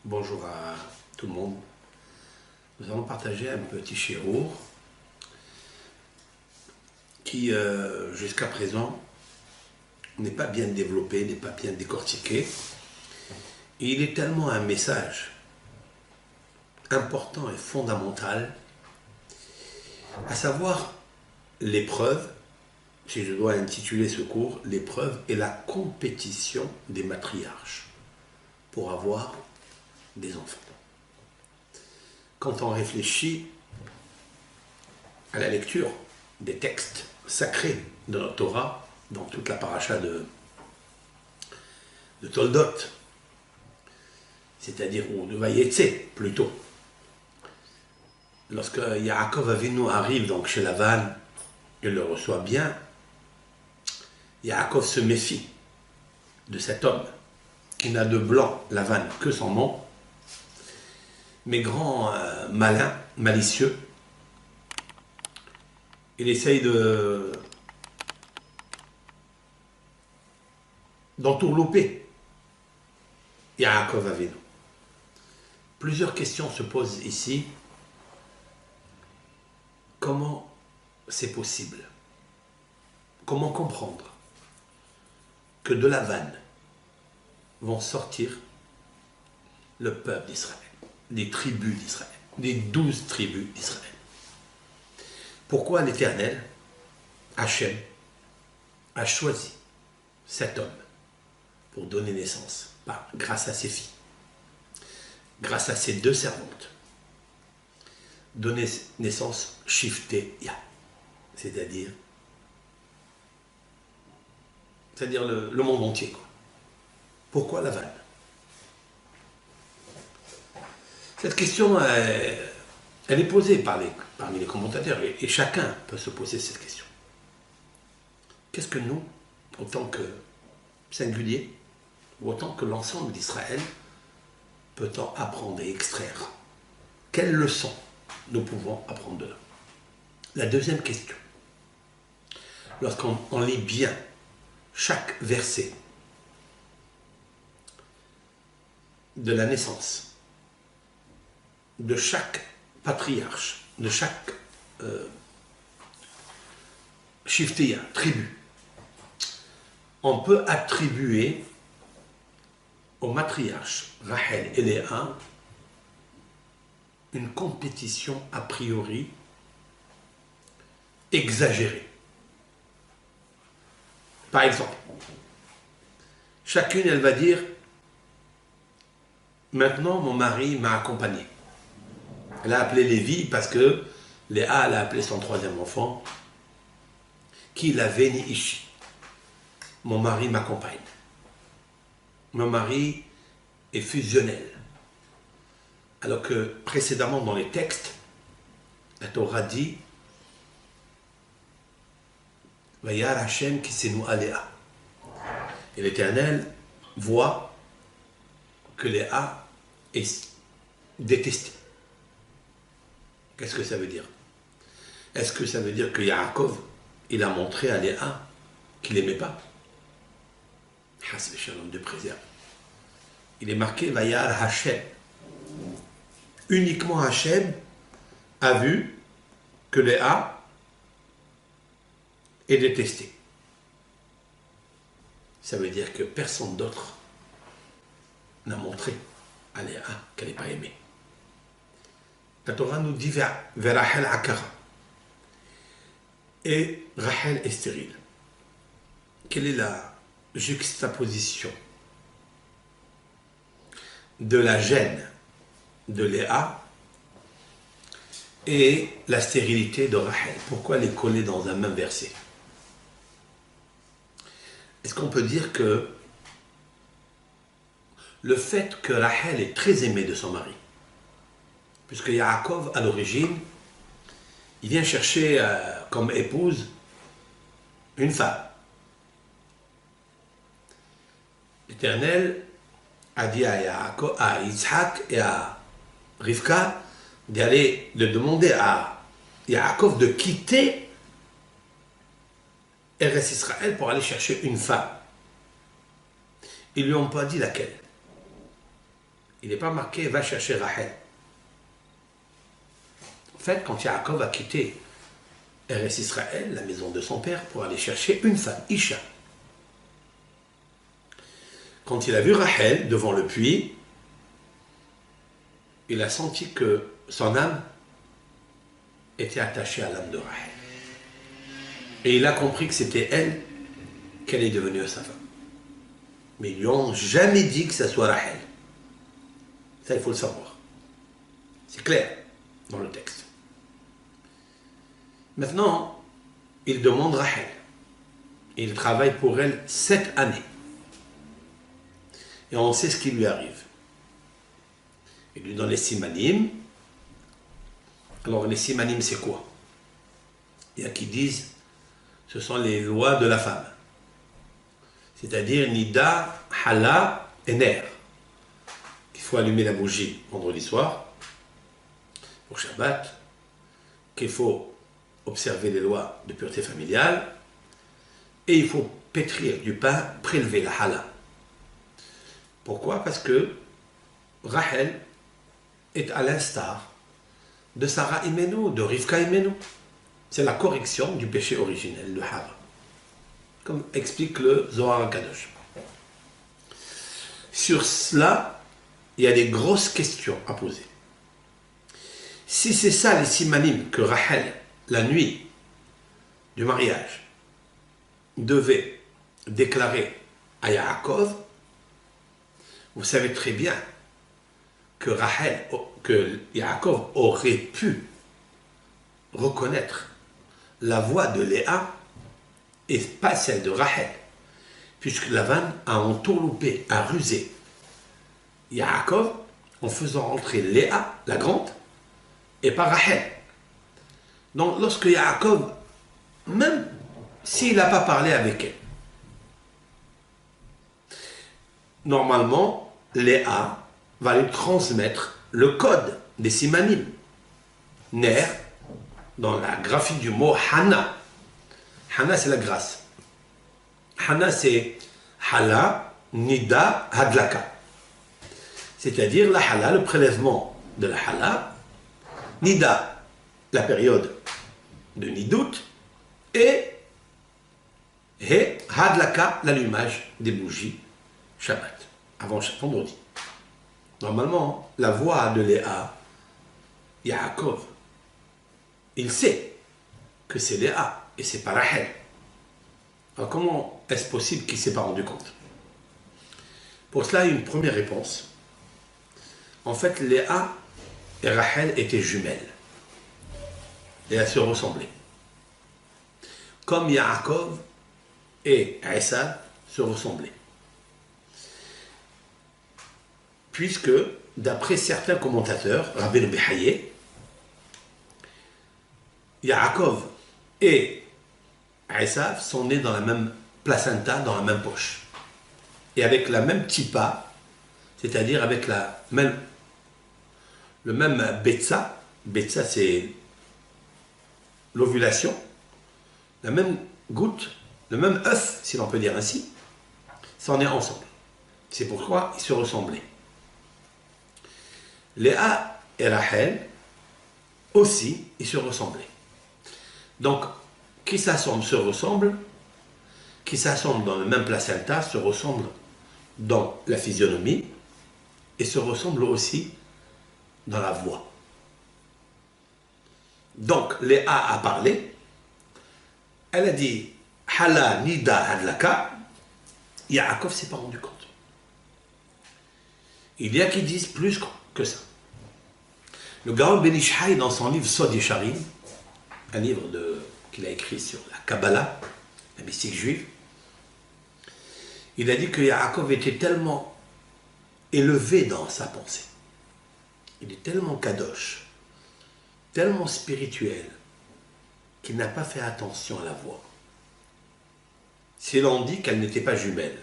Bonjour à tout le monde. Nous allons partager un petit shiur qui, jusqu'à présent, n'est pas bien développé, n'est pas bien décortiqué. Et il est tellement un message important et fondamental, à savoir l'épreuve, si je dois intituler ce cours, l'épreuve et la compétition des matriarches pour avoir des enfants. Quand on réfléchit à la lecture des textes sacrés de notre Torah, dans toute la paracha de Toldot, c'est-à-dire, ou de Vayetse plutôt, lorsque Yaakov Avinu arrive donc chez Lavan, il le reçoit bien, Yaakov se méfie de cet homme qui n'a de blanc, Lavan, que son nom, mais grand malin, malicieux, il essaye d'entourlouper Yaakov Avinu. Plusieurs questions se posent ici. Comment c'est possible? Comment comprendre que de Lavan vont sortir le peuple d'Israël, les tribus d'Israël, les 12 tribus d'Israël? Pourquoi l'Éternel, Hachem, a choisi cet homme pour donner naissance, grâce à ses filles, grâce à ses deux servantes, donner naissance Shifteya, c'est-à-dire le monde entier, quoi. Pourquoi Lavan? Cette question, elle est posée parmi les commentateurs, et chacun peut se poser cette question. Qu'est-ce que nous, autant que singulier, ou autant que l'ensemble d'Israël, peut-on apprendre et extraire? Quelles leçons nous pouvons apprendre de là? La deuxième question, lorsqu'on lit bien chaque verset de la naissance de chaque patriarche, de chaque Shifteya, tribu, on peut attribuer aux matriarches Rachel et Léa une compétition a priori exagérée. Par exemple, chacune, elle va dire: maintenant mon mari m'a accompagné. Elle a appelé Lévi parce que Léa, elle a appelé son troisième enfant, qui l'avait ni Ishi. Mon mari m'accompagne. Mon mari est fusionnel. Alors que précédemment dans les textes, la Torah dit Vayar Hashem kisenu Léa. Et l'Éternel voit que Léa est détestée. Qu'est-ce que ça veut dire? Est-ce que ça veut dire que Yaakov, il a montré à Léa qu'il n'aimait pas? Hasbe Shalom, de préserve. Il est marqué Vayar Hashem. Uniquement Hashem a vu que Léa est détestée. Ça veut dire que personne d'autre n'a montré à Léa qu'elle n'est pas aimée. La Torah nous dit Verachel Akara. Et Rachel est stérile. Quelle est la juxtaposition de la gêne de Léa et la stérilité de Rachel? Pourquoi les coller dans un même verset? Est-ce qu'on peut dire que le fait que Rachel est très aimée de son mari, puisque Yaakov, à l'origine, il vient chercher comme épouse une femme. L'Éternel a dit à Yitzhak et à Rivka de demander à Yaakov de quitter Eretz Israël pour aller chercher une femme. Ils ne lui ont pas dit laquelle. il n'est pas marqué va chercher Rachel. En fait, quand Yaakov a quitté Eretz Israël, la maison de son père, pour aller chercher une femme, Isha. Quand il a vu Rachel devant le puits, il a senti que son âme était attachée à l'âme de Rachel. Et il a compris que c'était elle qu'elle est devenue sa femme. Mais ils lui ont jamais dit que ça soit Rachel. Ça, il faut le savoir. C'est clair dans le texte. Maintenant, il demande Rachel. Il travaille pour elle 7 années. Et on sait ce qui lui arrive. Il lui donne les simanim. Alors, les simanim, c'est quoi? Il y a qui disent ce sont les lois de la femme. C'est-à-dire Nida, Hala et Ner. Il faut allumer la bougie vendredi soir, pour Shabbat, qu'il faut observer les lois de pureté familiale, et il faut pétrir du pain, prélever la Hala. Pourquoi? Parce que Rachel est à l'instar de Sarah Imenu, de Rivka Imenu. C'est la correction du péché originel, le Hara. Comme explique le Zohar HaKadosh. Sur cela, il y a des grosses questions à poser. Si c'est ça les simanim que Rachel, la nuit du mariage, devait déclarer à Yaakov, vous savez très bien que que Yaakov aurait pu reconnaître la voix de Léa et pas celle de Rachel, puisque Lavan a entourloupé, a rusé Yaakov en faisant entrer Léa, la grande, et pas Rachel. Donc lorsque Yaakov, même s'il n'a pas parlé avec elle, normalement, Léa va lui transmettre le code des simanim. Ner, dans la graphie du mot Hana. Hana, c'est la grâce. Hana, c'est Hala, Nida, Hadlaka. C'est-à-dire la Hala, le prélèvement de la Hala, Nida, la période de Nidout, et Hadlaka, l'allumage des bougies Shabbat, avant chaque vendredi. Normalement, la voix de Léa, Yaakov, il sait que c'est Léa et c'est pas Rachel. Alors comment est-ce possible qu'il ne s'est pas rendu compte? Pour cela, il y a une première réponse. En fait, Léa et Rachel étaient jumelles. Et elles se ressemblaient. Comme Yaakov et Esav se ressemblaient. Puisque, d'après certains commentateurs, Rabbeinu Behaye, Yaakov et Esav sont nés dans la même placenta, dans la même poche. Et avec la même tipa, c'est-à-dire avec le même betsa. Betsa, c'est l'ovulation. La même goutte, le même œuf, si l'on peut dire ainsi, sont nés ensemble. C'est pourquoi ils se ressemblaient. Léa et Rachel aussi, ils se ressemblaient. Donc, qui s'assemblent se ressemblent, qui s'assemblent dans le même placenta se ressemblent dans la physionomie et se ressemblent aussi dans la voix. Donc, Léa a parlé, elle a dit Hala, Nida, Hadlaka, Yaakov ne s'est pas rendu compte. Il y a qui disent plus que ça. Le Gaon Ben Ish Hai, dans son livre Sod Yesharim, un livre qu'il a écrit sur la Kabbalah, la mystique juive, il a dit que Yaakov était tellement élevé dans sa pensée. Il est tellement kadosh, tellement spirituel, qu'il n'a pas fait attention à la voix. Si l'on dit qu'elle n'était pas jumelle.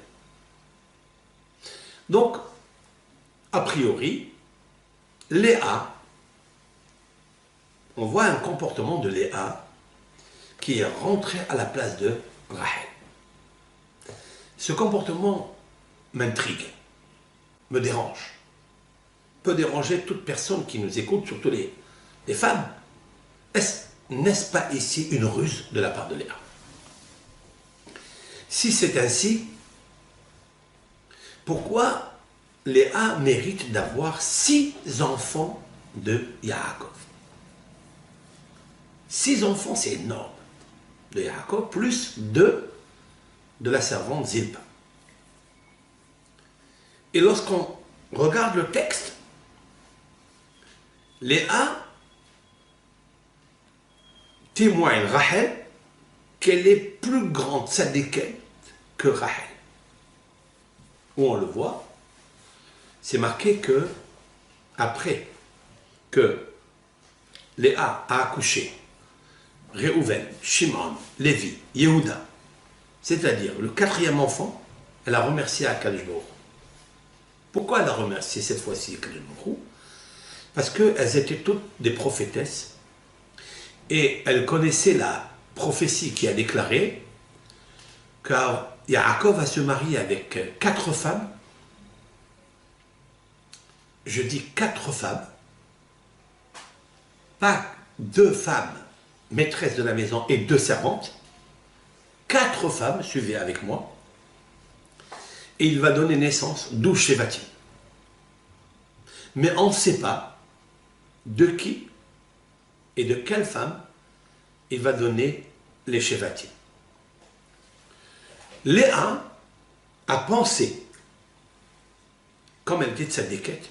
Donc, a priori, Léa, on voit un comportement de Léa qui est rentré à la place de Rachel. Ce comportement m'intrigue, me dérange. peut déranger toute personne qui nous écoute, surtout les femmes. N'est-ce pas ici une ruse de la part de Léa? Si c'est ainsi, pourquoi Léa mérite d'avoir 6 enfants de Yaakov? 6 enfants, c'est énorme, de Yaakov, plus 2 de la servante Zilpa. Et lorsqu'on regarde le texte, Léa témoigne Rachel qu'elle est plus grande tzadikette que Rachel. Où on le voit, c'est marqué que après que Léa a accouché Réhouven, Shimon, Lévi, Yehuda, c'est-à-dire le 4e enfant, elle a remercié Akadosh Baruch Hu. Pourquoi elle a remercié cette fois-ci Akadosh Baruch Hu? Parce qu'elles étaient toutes des prophétesses et elles connaissaient la prophétie qui a déclaré que Yaakov va se marier avec 4 femmes. Je dis 4 femmes, pas 2 femmes maîtresses de la maison et 2 servantes. 4 femmes, suivez avec moi, et il va donner naissance 12 Shevatim. Mais on ne sait pas de qui et de quelle femme il va donner les Shevatim. Léa a pensé, comme elle était tzadikette,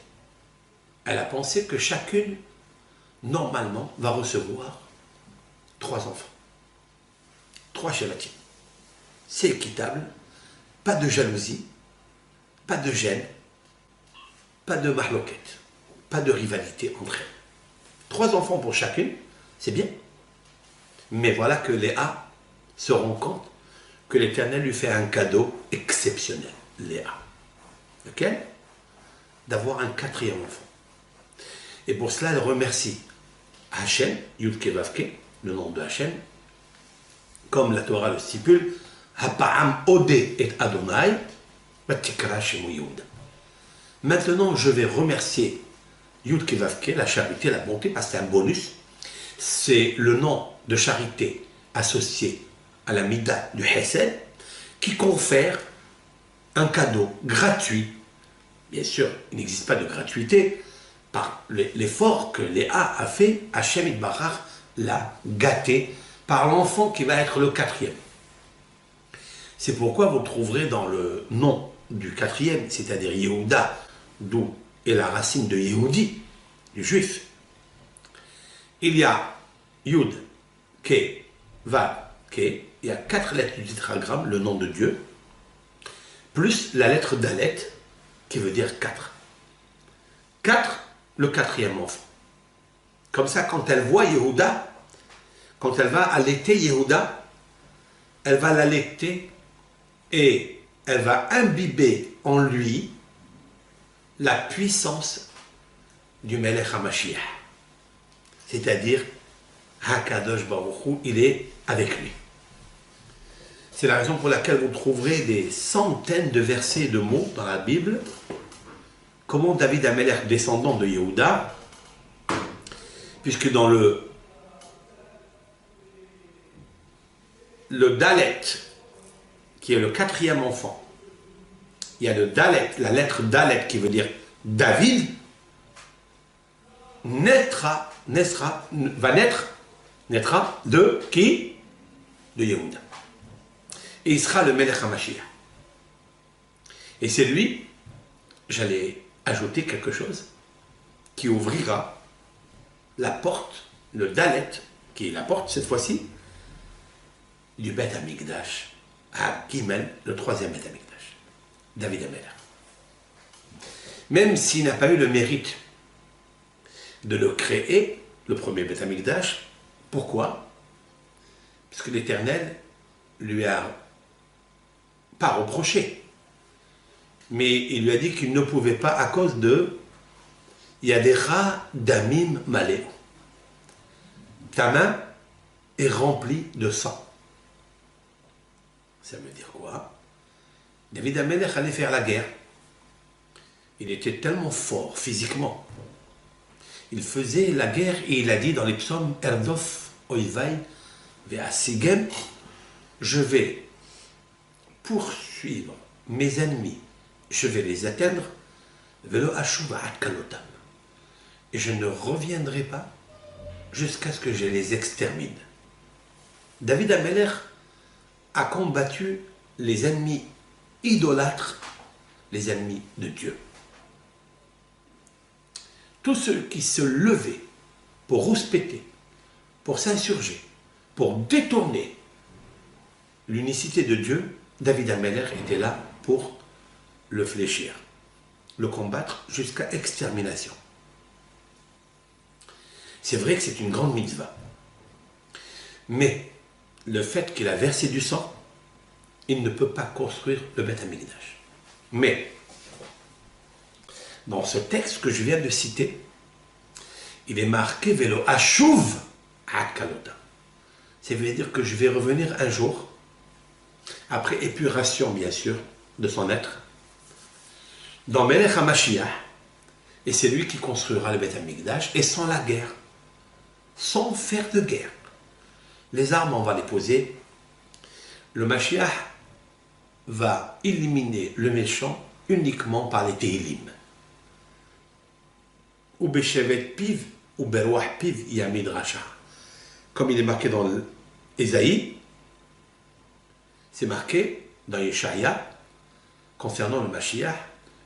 elle a pensé que chacune, normalement, va recevoir 3 enfants. 3 Shevatim. C'est équitable, pas de jalousie, pas de gêne, pas de mahloquette, pas de rivalité entre elles. 3 enfants pour chacune, c'est bien. Mais voilà que Léa se rend compte que l'Éternel lui fait un cadeau exceptionnel. Léa. Lequel? D'avoir un 4e enfant. Et pour cela, elle remercie Hachem, Yud-Ke Vav-Ke, le nom de Hachem, comme la Torah le stipule, Hapa'am Odé et Adonai, Vatikra Shemu Yehuda. Maintenant, je vais remercier Yud-Ke Vav-Ke, la charité, la bonté, parce que c'est un bonus. C'est le nom de charité associé à la Mida du Hesed, qui confère un cadeau gratuit. Bien sûr, il n'existe pas de gratuité. Par l'effort que Léa a fait, Hachem Yitbarach l'a gâté par l'enfant qui va être le 4e. C'est pourquoi vous trouverez dans le nom du 4e, c'est-à-dire Yehuda, d'où est la racine de Yehudi, du juif. Il y a Yud, Ke, Vav, Ke, il y a 4 lettres du tétragramme, le nom de Dieu, plus la lettre Dalet, qui veut dire 4. 4, le 4e enfant. Comme ça, quand elle voit Yehuda, quand elle va allaiter Yehuda, elle va l'allaiter et elle va imbiber en lui la puissance du Melech HaMashiach. C'est-à-dire, Hakadosh Baruch Hu, il est avec lui. C'est la raison pour laquelle vous trouverez des centaines de versets de mots dans la Bible. Comment David Amelech, descendant de Yehuda, puisque dans le Dalet, qui est le 4e enfant, il y a le Dalet, la lettre Dalet qui veut dire David, naîtra de qui? De Yehuda. Et il sera le Melech HaMashiach. Et c'est lui, j'allais ajouter quelque chose, qui ouvrira la porte, le Dalet, qui est la porte cette fois-ci, du Beth Amikdash, à Gimel, le 3e Beth Amikdash, David Amelech. Même s'il n'a pas eu le mérite de le créer, le premier Beth Amikdash, pourquoi? Parce que l'Éternel lui a pas reproché, mais il lui a dit qu'il ne pouvait pas à cause de Yadera Damim Maléo. Ta main est remplie de sang. Ça veut dire quoi? David Amelech allait faire la guerre. il était tellement fort physiquement. Il faisait la guerre et il a dit dans les psaumes Erdof Oivai Ve'asigem, je vais poursuivre mes ennemis, je vais les atteindre, Velo Ashuv Ad Kalotam. Et je ne reviendrai pas jusqu'à ce que je les extermine. David Ameller a combattu les ennemis idolâtres, les ennemis de Dieu. Tous ceux qui se levaient pour rouspéter, pour s'insurger, pour détourner l'unicité de Dieu, David Ameller était là pour le fléchir, le combattre jusqu'à extermination. C'est vrai que c'est une grande mitzvah. Mais le fait qu'il a versé du sang, il ne peut pas construire le Beth Amikdash. Mais, dans ce texte que je viens de citer, il est marqué Velo Ashuv Ad Kalotam. Ça veut dire que je vais revenir un jour, après épuration bien sûr, de son être, dans Melech HaMashiach, et c'est lui qui construira le Beth Amikdash, et sans la guerre, sans faire de guerre. Les armes, on va les poser. Le Mashiach va éliminer le méchant uniquement par les Tehilim. Ou Beshevet Piv, ou Berwah Piv, Yamid Racha. Comme il est marqué dans Ésaïe, c'est marqué dans Yeshaya, concernant le Mashiach,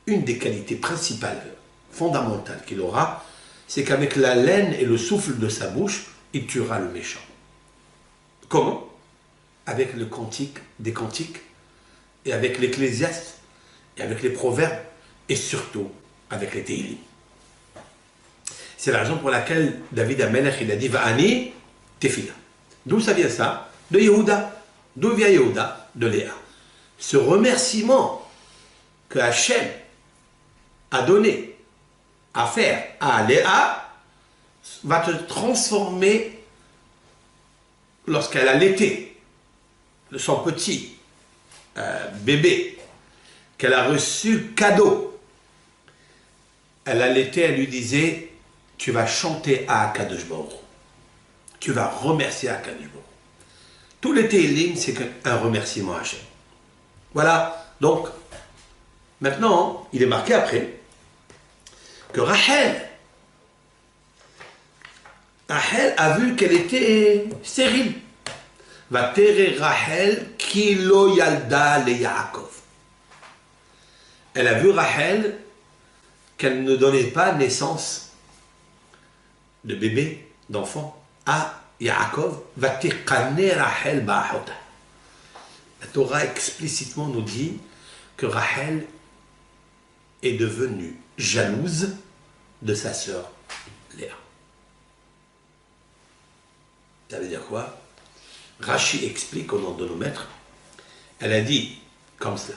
une des qualités principales, fondamentales qu'il aura, c'est qu'avec la laine et le souffle de sa bouche, il tuera le méchant. Comment? Avec le cantique des cantiques, et avec l'Ecclésiaste, et avec les proverbes, et surtout avec les Tehillim. C'est la raison pour laquelle David Amelech, il a dit Va'ani Tefila. D'où ça vient ça? De Yehuda. D'où vient Yehuda? De Léa. Ce remerciement que Hachem a donné à faire à Léa va te transformer lorsqu'elle a allaité son petit bébé, qu'elle a reçu cadeau. Elle allaitait, elle lui disait, tu vas chanter à Akadosh Baruch Hu. Tu vas remercier Akadosh Baruch Hu. Tous les Tehillim, c'est un remerciement à Hachem. Voilà, donc, maintenant, il est marqué après, que Rachel a vu qu'elle était stérile. Va terrer Rachel kilo yalda le Yaakov. Elle a vu Rachel qu'elle ne donnait pas naissance de bébé, d'enfant, à Yaakov. Va tiqane Rachel ba'ahota. La Torah explicitement nous dit que Rachel est devenue jalouse de sa sœur Léa. Ça veut dire quoi? Rashi explique au nom de nos maîtres, elle a dit comme cela,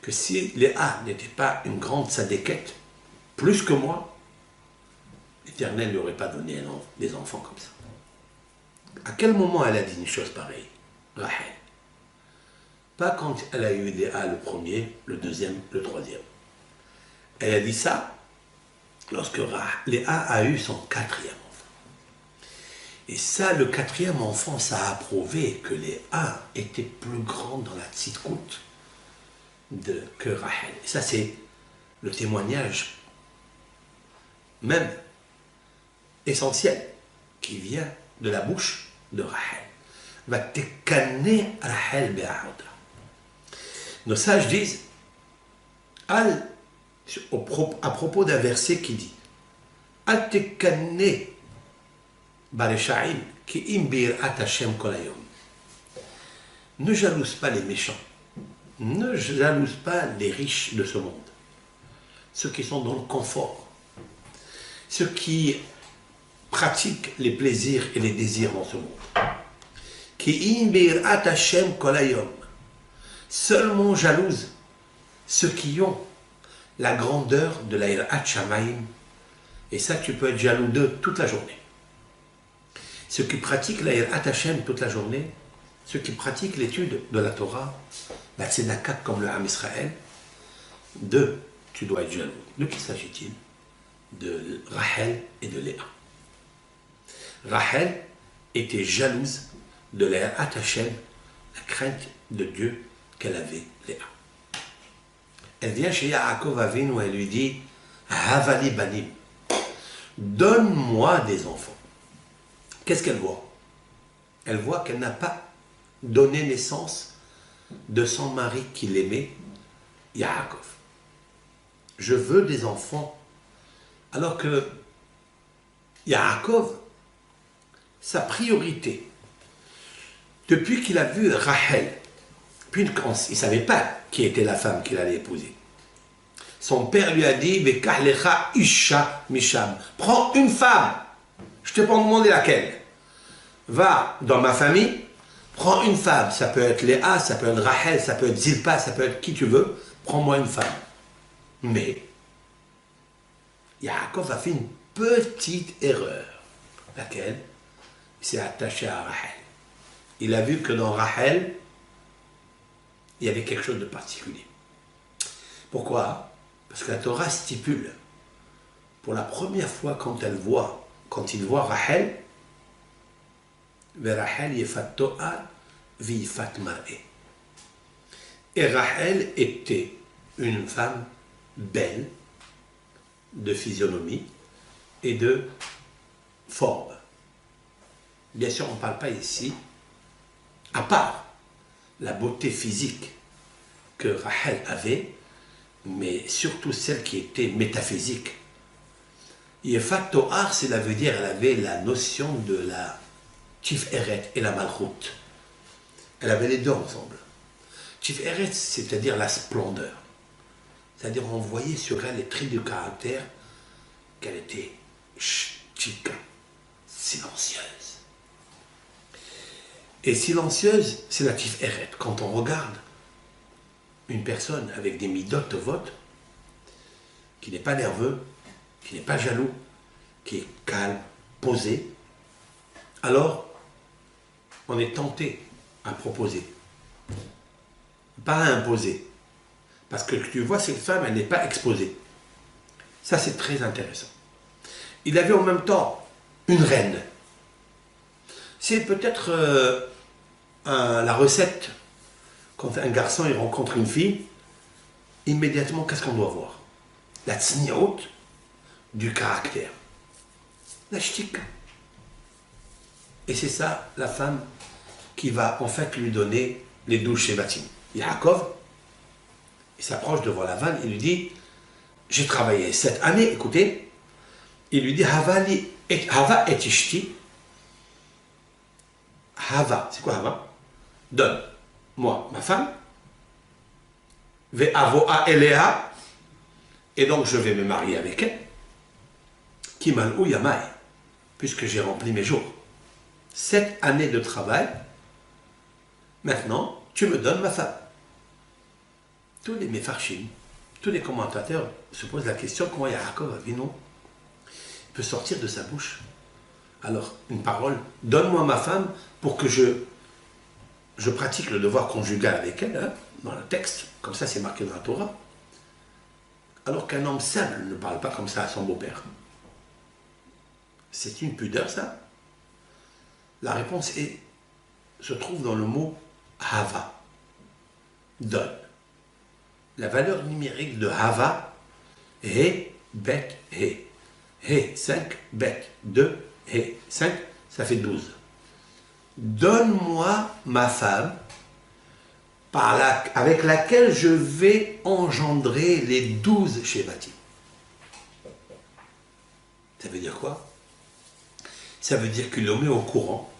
que si Léa n'était pas une grande sadéquette, plus que moi, l'Éternel ne lui aurait pas donné des enfants comme ça. À quel moment elle a dit une chose pareille, Rachel? Pas quand elle a eu Léa le premier, le deuxième, le troisième. Elle a dit ça lorsque Léa a eu son quatrième enfant. Et ça, le quatrième enfant, ça a prouvé que Léa était plus grande dans la tzidkout que Rachel. Et ça, c'est le témoignage même essentiel qui vient de la bouche de Rachel. Va tekane Rachel be'ahoda. Nos sages disent, à propos d'un verset qui dit, Al tekane Bareshaim ki imbir at Hashem kolayom. Ne jalouse pas les méchants, ne jalouse pas les riches de ce monde, ceux qui sont dans le confort, ceux qui pratiquent les plaisirs et les désirs dans ce monde. Ki imbir at Hashem kolayom. Seulement jalouse ceux qui ont la grandeur de la Yirat Shamayim, et ça tu peux être jaloux d'eux toute la journée. Ceux qui pratiquent la Yirat Hashem toute la journée, ceux qui pratiquent l'étude de la Torah, la Tzedaka comme le Ham Israël, d'eux, tu dois être jaloux. De qui s'agit-il? De Rachel et de Léa. Rachel était jalouse de Léa, attachée la crainte de Dieu qu'elle avait, Léa. Elle vient chez Yaakov Avinu où elle lui dit Havali banim, donne-moi des enfants. Qu'est-ce qu'elle voit? Elle voit qu'elle n'a pas donné naissance de son mari qui l'aimait, Yaakov. Je veux des enfants. Alors que Yaakov, sa priorité, depuis qu'il a vu Rachel, puis il ne savait pas qui était la femme qu'il allait épouser. Son père lui a dit Isha Misham, prends une femme, je te peux demander laquelle. Va dans ma famille, prends une femme, ça peut être Léa, ça peut être Rachel, ça peut être Zilpa, ça peut être qui tu veux, prends-moi une femme. Mais Yaakov a fait une petite erreur, laquelle il s'est attaché à Rachel. Il a vu que dans Rachel, il y avait quelque chose de particulier. Pourquoi? Parce que la Torah stipule, pour la première fois quand il voit Rachel, Rachel yefat to'al v'yifat mar'eh. Et Rachel était une femme belle, de physionomie et de forme. Bien sûr, on ne parle pas ici, à part la beauté physique que Rachel avait, mais surtout celle qui était métaphysique. Yefat To'ar, cela veut dire, elle avait la notion de la Tiferet et la Malchut. Elle avait les deux ensemble. Tiferet, c'est-à-dire la splendeur. C'est-à-dire, on voyait sur elle les traits du caractère qu'elle était chica, silencieuse. Et silencieuse, c'est la Tiferet. Quand on regarde une personne avec des midot tovot, qui n'est pas nerveux, qui n'est pas jaloux, qui est calme, posé, alors on est tenté à proposer, pas à imposer. Parce que tu vois, cette femme, elle n'est pas exposée. Ça, c'est très intéressant. Il avait en même temps une reine. C'est peut-être la recette. Quand un garçon il rencontre une fille, immédiatement, qu'est-ce qu'on doit voir? La tsniout du caractère. La shtika. Et c'est ça, la femme, qui va en fait lui donner les 12 shevatim. Yaakov, il s'approche devant la vanne, il lui dit, j'ai travaillé cette année, écoutez, il lui dit, Hava et ishti. Hava, c'est quoi Hava? Donne-moi ma femme, ve'avoa elea, et donc je vais me marier avec elle, kimal ou yamai, puisque j'ai rempli mes jours. 7 années de travail, maintenant, tu me donnes ma femme. Tous les méfarchim, tous les commentateurs se posent la question comment Yaakov Avinu peut sortir de sa bouche. Alors, une parole, donne-moi ma femme pour que je pratique le devoir conjugal avec elle, hein, dans le texte, comme ça c'est marqué dans la Torah. Alors qu'un homme simple ne parle pas comme ça à son beau-père. C'est une pudeur, ça? La réponse se trouve dans le mot Hava, donne. La valeur numérique de Hava, He, Bet, He. He, 5, Bet, 2, He, 5, ça fait 12. Donne-moi ma femme avec laquelle je vais engendrer les 12 Shevatim. Ça veut dire quoi? Ça veut dire qu'il le met au courant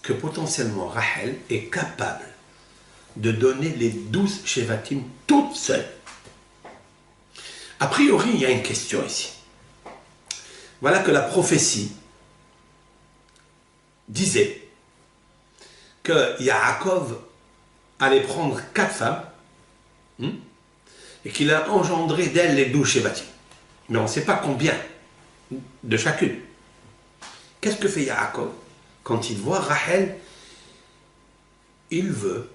que potentiellement Rachel est capable de donner les 12 Shevatim toute seule. A priori, il y a une question ici. Voilà que la prophétie disait que Yaakov allait prendre 4 femmes et qu'il a engendré d'elles les 12 Shevatim. Mais on ne sait pas combien de chacune. Qu'est-ce que fait Yaakov? Quand il voit Rachel, il veut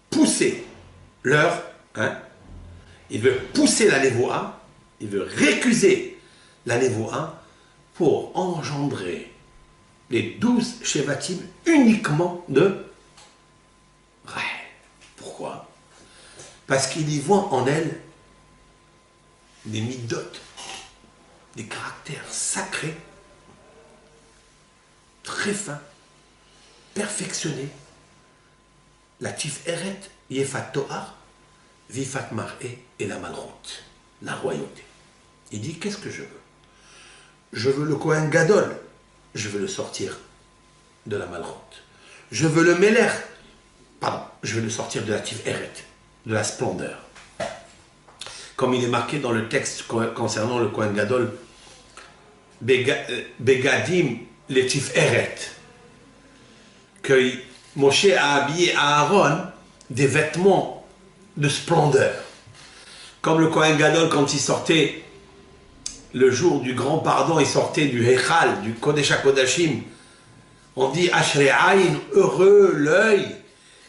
pousser leur Il veut pousser la névoa, il veut récuser la névoa pour engendrer les 12 Shevatim uniquement de Rahel. Pourquoi? Parce qu'il y voit en elle des midotes, des caractères sacrés, très fins, perfectionnés. La Tiferet, Yefat Toar, Vifat Mar'e et la Malrout, la royauté. Il dit, qu'est-ce que je veux? Je veux le Kohen Gadol, je veux le sortir de la Malrout. Je veux le Meler, pardon, je veux le sortir de la Tiferet, de la splendeur. Comme il est marqué dans le texte concernant le Kohen Gadol, Begadim le Tiferet, que Moshe a habillé Aaron des vêtements de splendeur. Comme le Kohen Gadol, quand il sortait le jour du grand pardon, il sortait du Heichal, du Kodesh HaKodashim. On dit Ashrei Ayin, heureux l'œil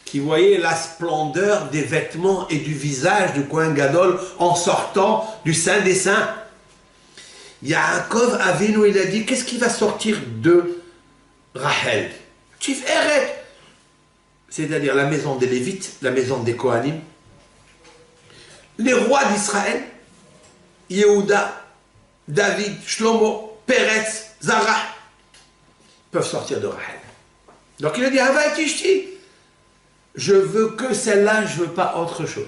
qui voyait la splendeur des vêtements et du visage du Kohen Gadol en sortant du Saint des Saints. Yaakov Avinu, il a dit, qu'est-ce qui va sortir de Rahel? Tiferet, c'est-à-dire la maison des Lévites, la maison des Kohanim, les rois d'Israël, Yehuda, David, Shlomo, Peretz, Zara, peuvent sortir de Rahel. Donc il a dit, Hava Tishti, je veux que celle-là, je ne veux pas autre chose.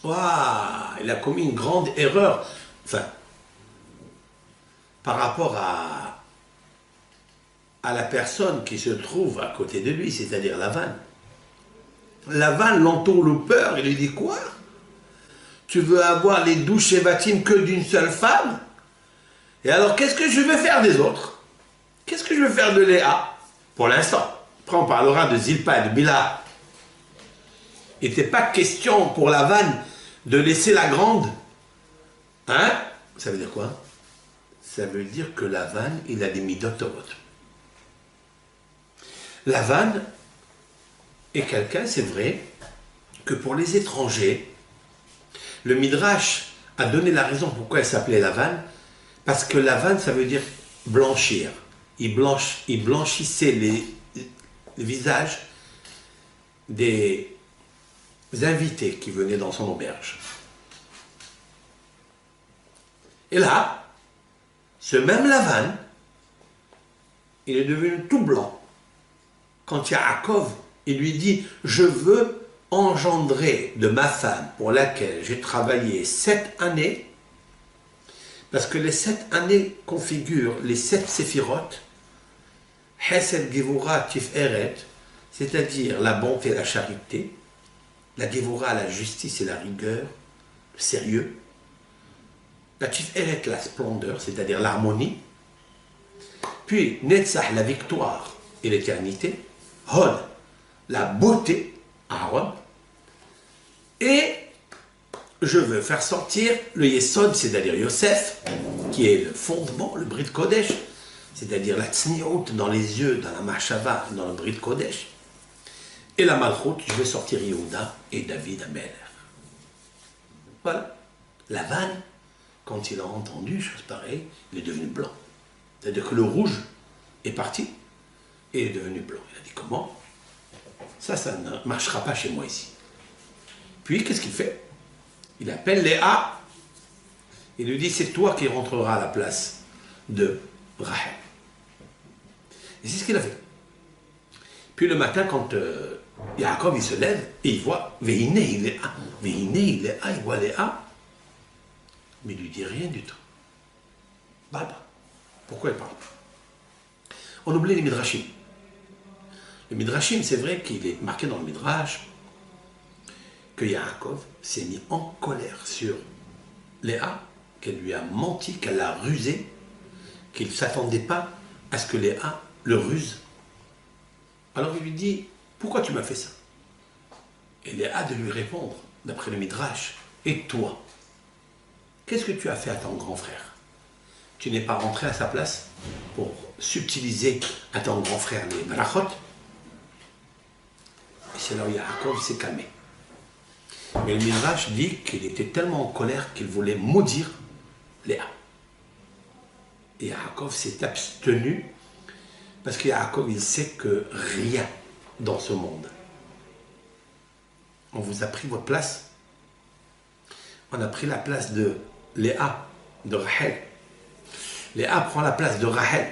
Waouh, il a commis une grande erreur, enfin, par rapport à la personne qui se trouve à côté de lui, c'est-à-dire Lavan. Lavan l'entourloupeur, il lui dit quoi? Tu veux avoir les 12 Shevatim que d'une seule femme? Et alors qu'est-ce que je veux faire des autres? Qu'est-ce que je veux faire de Léa? Pour l'instant. Après on parlera de Zilpa et de Bila. Il n'était pas question pour Lavan de laisser la grande. Hein? Ça veut dire quoi? Ça veut dire que Lavan, il a des midotovot. Lavan est quelqu'un, c'est vrai, que pour les étrangers, le Midrash a donné la raison pourquoi elle s'appelait Lavan, parce que Lavan, ça veut dire blanchir. Il blanchissait les visages des invités qui venaient dans son auberge. Et là, ce même Lavan, il est devenu tout blanc. Quand Yaakov, il lui dit, je veux engendrer de ma femme pour laquelle j'ai travaillé 7 années, parce que les 7 années configurent les 7 séphirotes, Hesed, Gevura, Tiferet, c'est-à-dire la bonté, la charité, la Gevura, la justice et la rigueur, le sérieux, la Tiferet, la splendeur, c'est-à-dire l'harmonie, puis Netzach, la victoire et l'éternité, Hod, la beauté, Aaron, et je veux faire sortir le Yesod, c'est-à-dire Yosef, qui est le fondement, le Brit Kodesh, c'est-à-dire la Tzniut dans les yeux, dans la Machava, dans le Brit Kodesh, et la Malchut, je veux sortir Yehuda et David Amer. Voilà. Lavan, quand il a entendu chose pareille, il est devenu blanc. C'est-à-dire que le rouge est parti et il est devenu blanc. Il a dit comment? Ça ne marchera pas chez moi ici. Puis qu'est-ce qu'il fait? Il appelle Léa. Il lui dit c'est toi qui rentreras à la place de Rahel. Et c'est ce qu'il a fait. Puis le matin, quand Yaakov il se lève et il voit Vehiné il est il voit Léa, mais il lui dit rien du tout. Parle pas. Pourquoi il parle pas? On oublie les Midrashim. Le Midrashim, c'est vrai qu'il est marqué dans le Midrash que Yaakov s'est mis en colère sur Léa, qu'elle lui a menti, qu'elle l'a rusé, qu'il ne s'attendait pas à ce que Léa le ruse. Alors il lui dit, pourquoi tu m'as fait ça? Et Léa de lui répondre, d'après le Midrash, et toi, qu'est-ce que tu as fait à ton grand frère? Tu n'es pas rentré à sa place pour subtiliser à ton grand frère les malachot? Et c'est là où Yaakov s'est calmé. Mais le Midrash dit qu'il était tellement en colère qu'il voulait maudire Léa. Et Yaakov s'est abstenu parce que Yaakov, il sait que rien dans ce monde. On vous a pris votre place. On a pris la place de Léa, de Rachel. Léa prend la place de Rachel.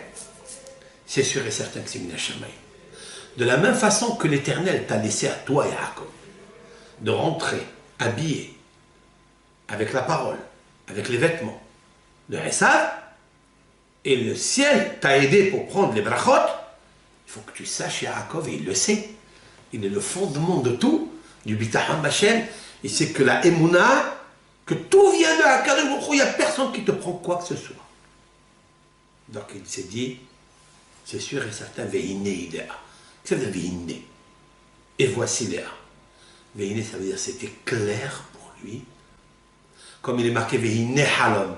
C'est sûr et certain que c'est une Hachamay. De la même façon que l'Éternel t'a laissé à toi, Yaakov, de rentrer habillé avec la parole, avec les vêtements de Esav, et le ciel t'a aidé pour prendre les brachot, il faut que tu saches, Yaakov, et il le sait, il est le fondement de tout, du bitachon b'Hashem, il sait que la émouna, que tout vient de Hakadosh Baruch Hu, il n'y a personne qui te prend quoi que ce soit. Donc il s'est dit, c'est sûr et certain, Vehiné Idéa. Ça veut dire Vehiné. Et voici Léa. Vehiné, ça veut dire c'était clair pour lui. Comme il est marqué Vehiné Halom.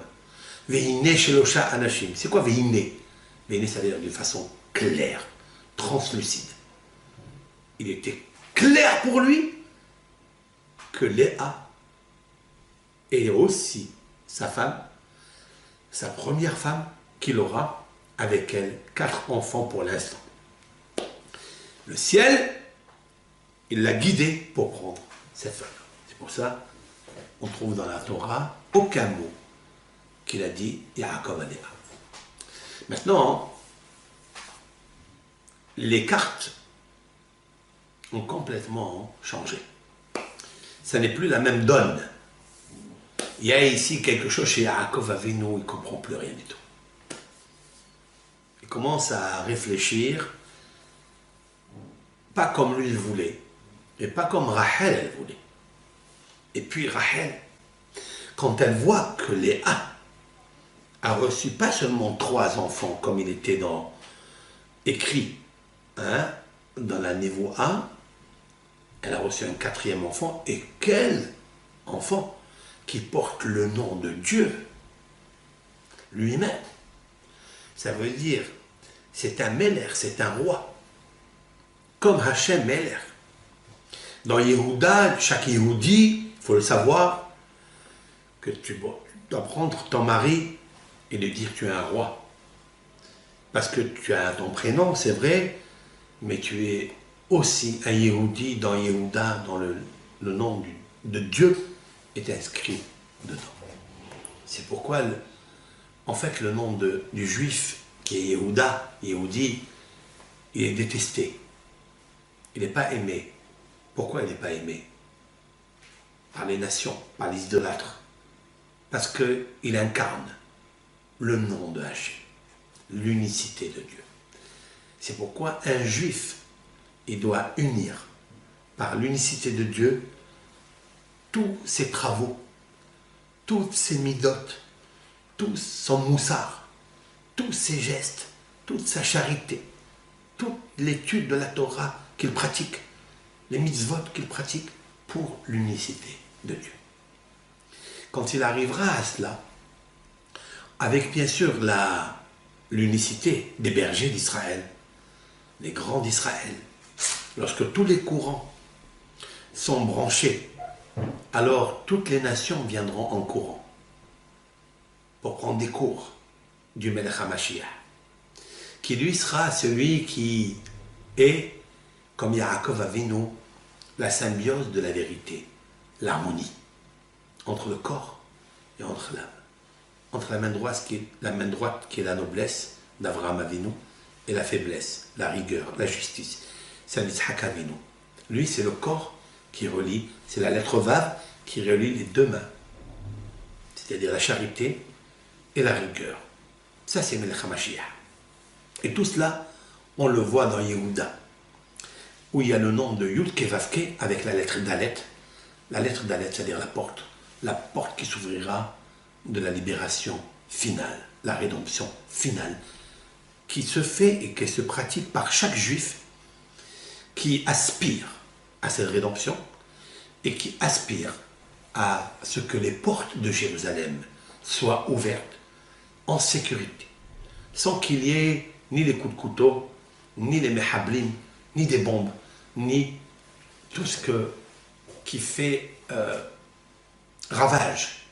Vehiné Shelosha Anashim. C'est quoi Vehiné? Vehiné, ça veut dire d'une façon claire, translucide. Il était clair pour lui que Léa est aussi sa femme, sa première femme, qu'il aura avec elle 4 enfants pour l'instant. Le ciel, il l'a guidé pour prendre cette femme. C'est pour ça on trouve dans la Torah aucun mot qu'il a dit Yaakov à Léa. Maintenant, les cartes ont complètement changé. Ça n'est plus la même donne. Il y a ici quelque chose chez Yaakov Avinu, il ne comprend plus rien du tout. Il commence à réfléchir, pas comme lui il voulait, et pas comme Rachel elle voulait. Et puis Rachel, quand elle voit que Léa a reçu pas seulement 3 enfants, comme il était écrit dans la niveau 1, elle a reçu un 4e enfant, et quel enfant qui porte le nom de Dieu lui-même. Ça veut dire, c'est un Meler, c'est un roi, comme Hachem Meler. Dans Yehuda, chaque Yehudi, il faut le savoir, que tu dois prendre ton mari et lui dire tu es un roi. Parce que tu as ton prénom, c'est vrai, mais tu es aussi un Yehudi dans Yehuda, dans le nom de Dieu est inscrit dedans. C'est pourquoi, en fait, le nom du juif qui est Yehuda, Yehudi, il est détesté. Il n'est pas aimé. Pourquoi il n'est pas aimé? Par les nations, par les idolâtres. Parce qu'il incarne le nom de Hachem, l'unicité de Dieu. C'est pourquoi un juif, il doit unir par l'unicité de Dieu tous ses travaux, toutes ses midotes, tout son moussard, tous ses gestes, toute sa charité, toute l'étude de la Torah qu'il pratique, les mitzvot qu'il pratique pour l'unicité de Dieu. Quand il arrivera à cela, avec bien sûr l'unicité des bergers d'Israël, les grands d'Israël, lorsque tous les courants sont branchés, alors toutes les nations viendront en courant pour prendre des cours du Melech HaMashiach, qui lui sera celui qui est, comme Yaakov Avinu, la symbiose de la vérité, l'harmonie entre le corps et entre l'âme, entre la main droite qui est la noblesse d'Avraham Avinu et la faiblesse, la rigueur, la justice, c'est Yitzhak Avinu. Lui, c'est le corps qui relie, c'est la lettre Vav qui relie les 2 mains, c'est-à-dire la charité et la rigueur. Ça, c'est Melech HaMashiach. Et tout cela, on le voit dans Yehuda, où il y a le nom de Yud Kevavke avec la lettre Dalet. La lettre Dalet, c'est-à-dire la porte qui s'ouvrira de la libération finale, la rédemption finale, qui se fait et qui se pratique par chaque juif qui aspire à cette rédemption et qui aspire à ce que les portes de Jérusalem soient ouvertes en sécurité, sans qu'il y ait ni les coups de couteau, ni les mehablim, ni des bombes, ni tout ce qui fait ravage,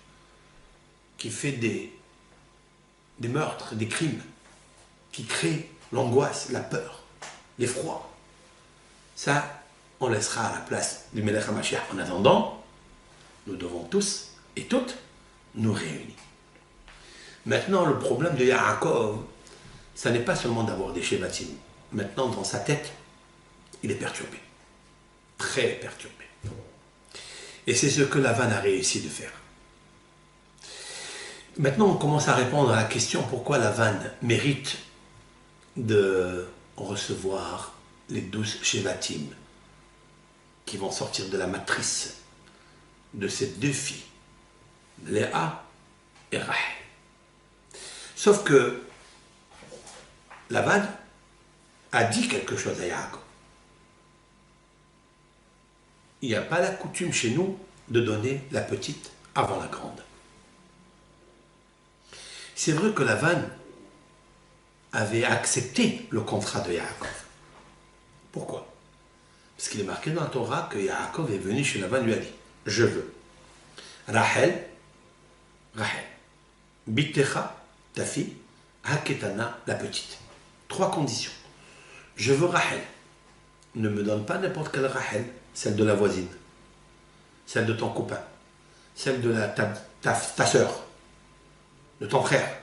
qui fait des meurtres, des crimes, qui crée l'angoisse, la peur, l'effroi. Ça, on laissera à la place du Melech HaMashiach. En attendant, nous devons tous et toutes nous réunir. Maintenant, le problème de Yaakov, ça n'est pas seulement d'avoir des Shevatim. Maintenant, dans sa tête, il est perturbé. Très perturbé. Et c'est ce que Lavan a réussi de faire. Maintenant, on commence à répondre à la question pourquoi Lavan mérite de recevoir les 12 Shevatim qui vont sortir de la matrice de ces deux filles, Léa et Rachel. Sauf que Lavan a dit quelque chose à Yaakov. Il n'y a pas la coutume chez nous de donner la petite avant la grande. C'est vrai que Lavan avait accepté le contrat de Yaakov. Pourquoi? Parce qu'il est marqué dans la Torah que Yaakov est venu chez Lavan et lui a dit « Je veux Rachel, Bitecha, ta fille, Haketana, la petite. » 3 conditions. Je veux Rachel. Ne me donne pas n'importe quelle Rachel, celle de la voisine, celle de ton copain, celle de ta soeur, de ton frère.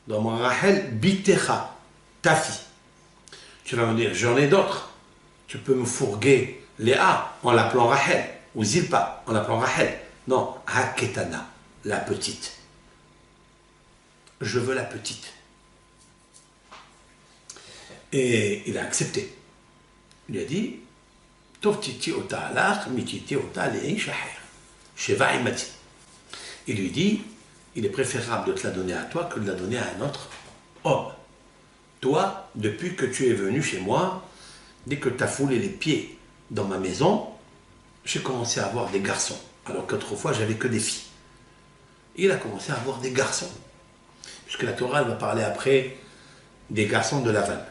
Donne-moi Rachel, Bitecha, ta fille. Tu vas me dire, j'en ai d'autres. Tu peux me fourguer Léa en l'appelant Rachel, ou Zilpa en l'appelant Rachel. Non, Haketana, la petite. Je veux la petite. Et il a accepté. Il lui a dit, Tov titi ota alach, mititi ota lei shaher. Sheva imati. Il lui dit, il est préférable de te la donner à toi que de la donner à un autre homme. Toi, depuis que tu es venu chez moi, dès que tu as foulé les pieds dans ma maison, j'ai commencé à avoir des garçons, alors qu'autrefois j'avais que des filles. Il a commencé à avoir des garçons, puisque la Torah va parler après des garçons de Lavan.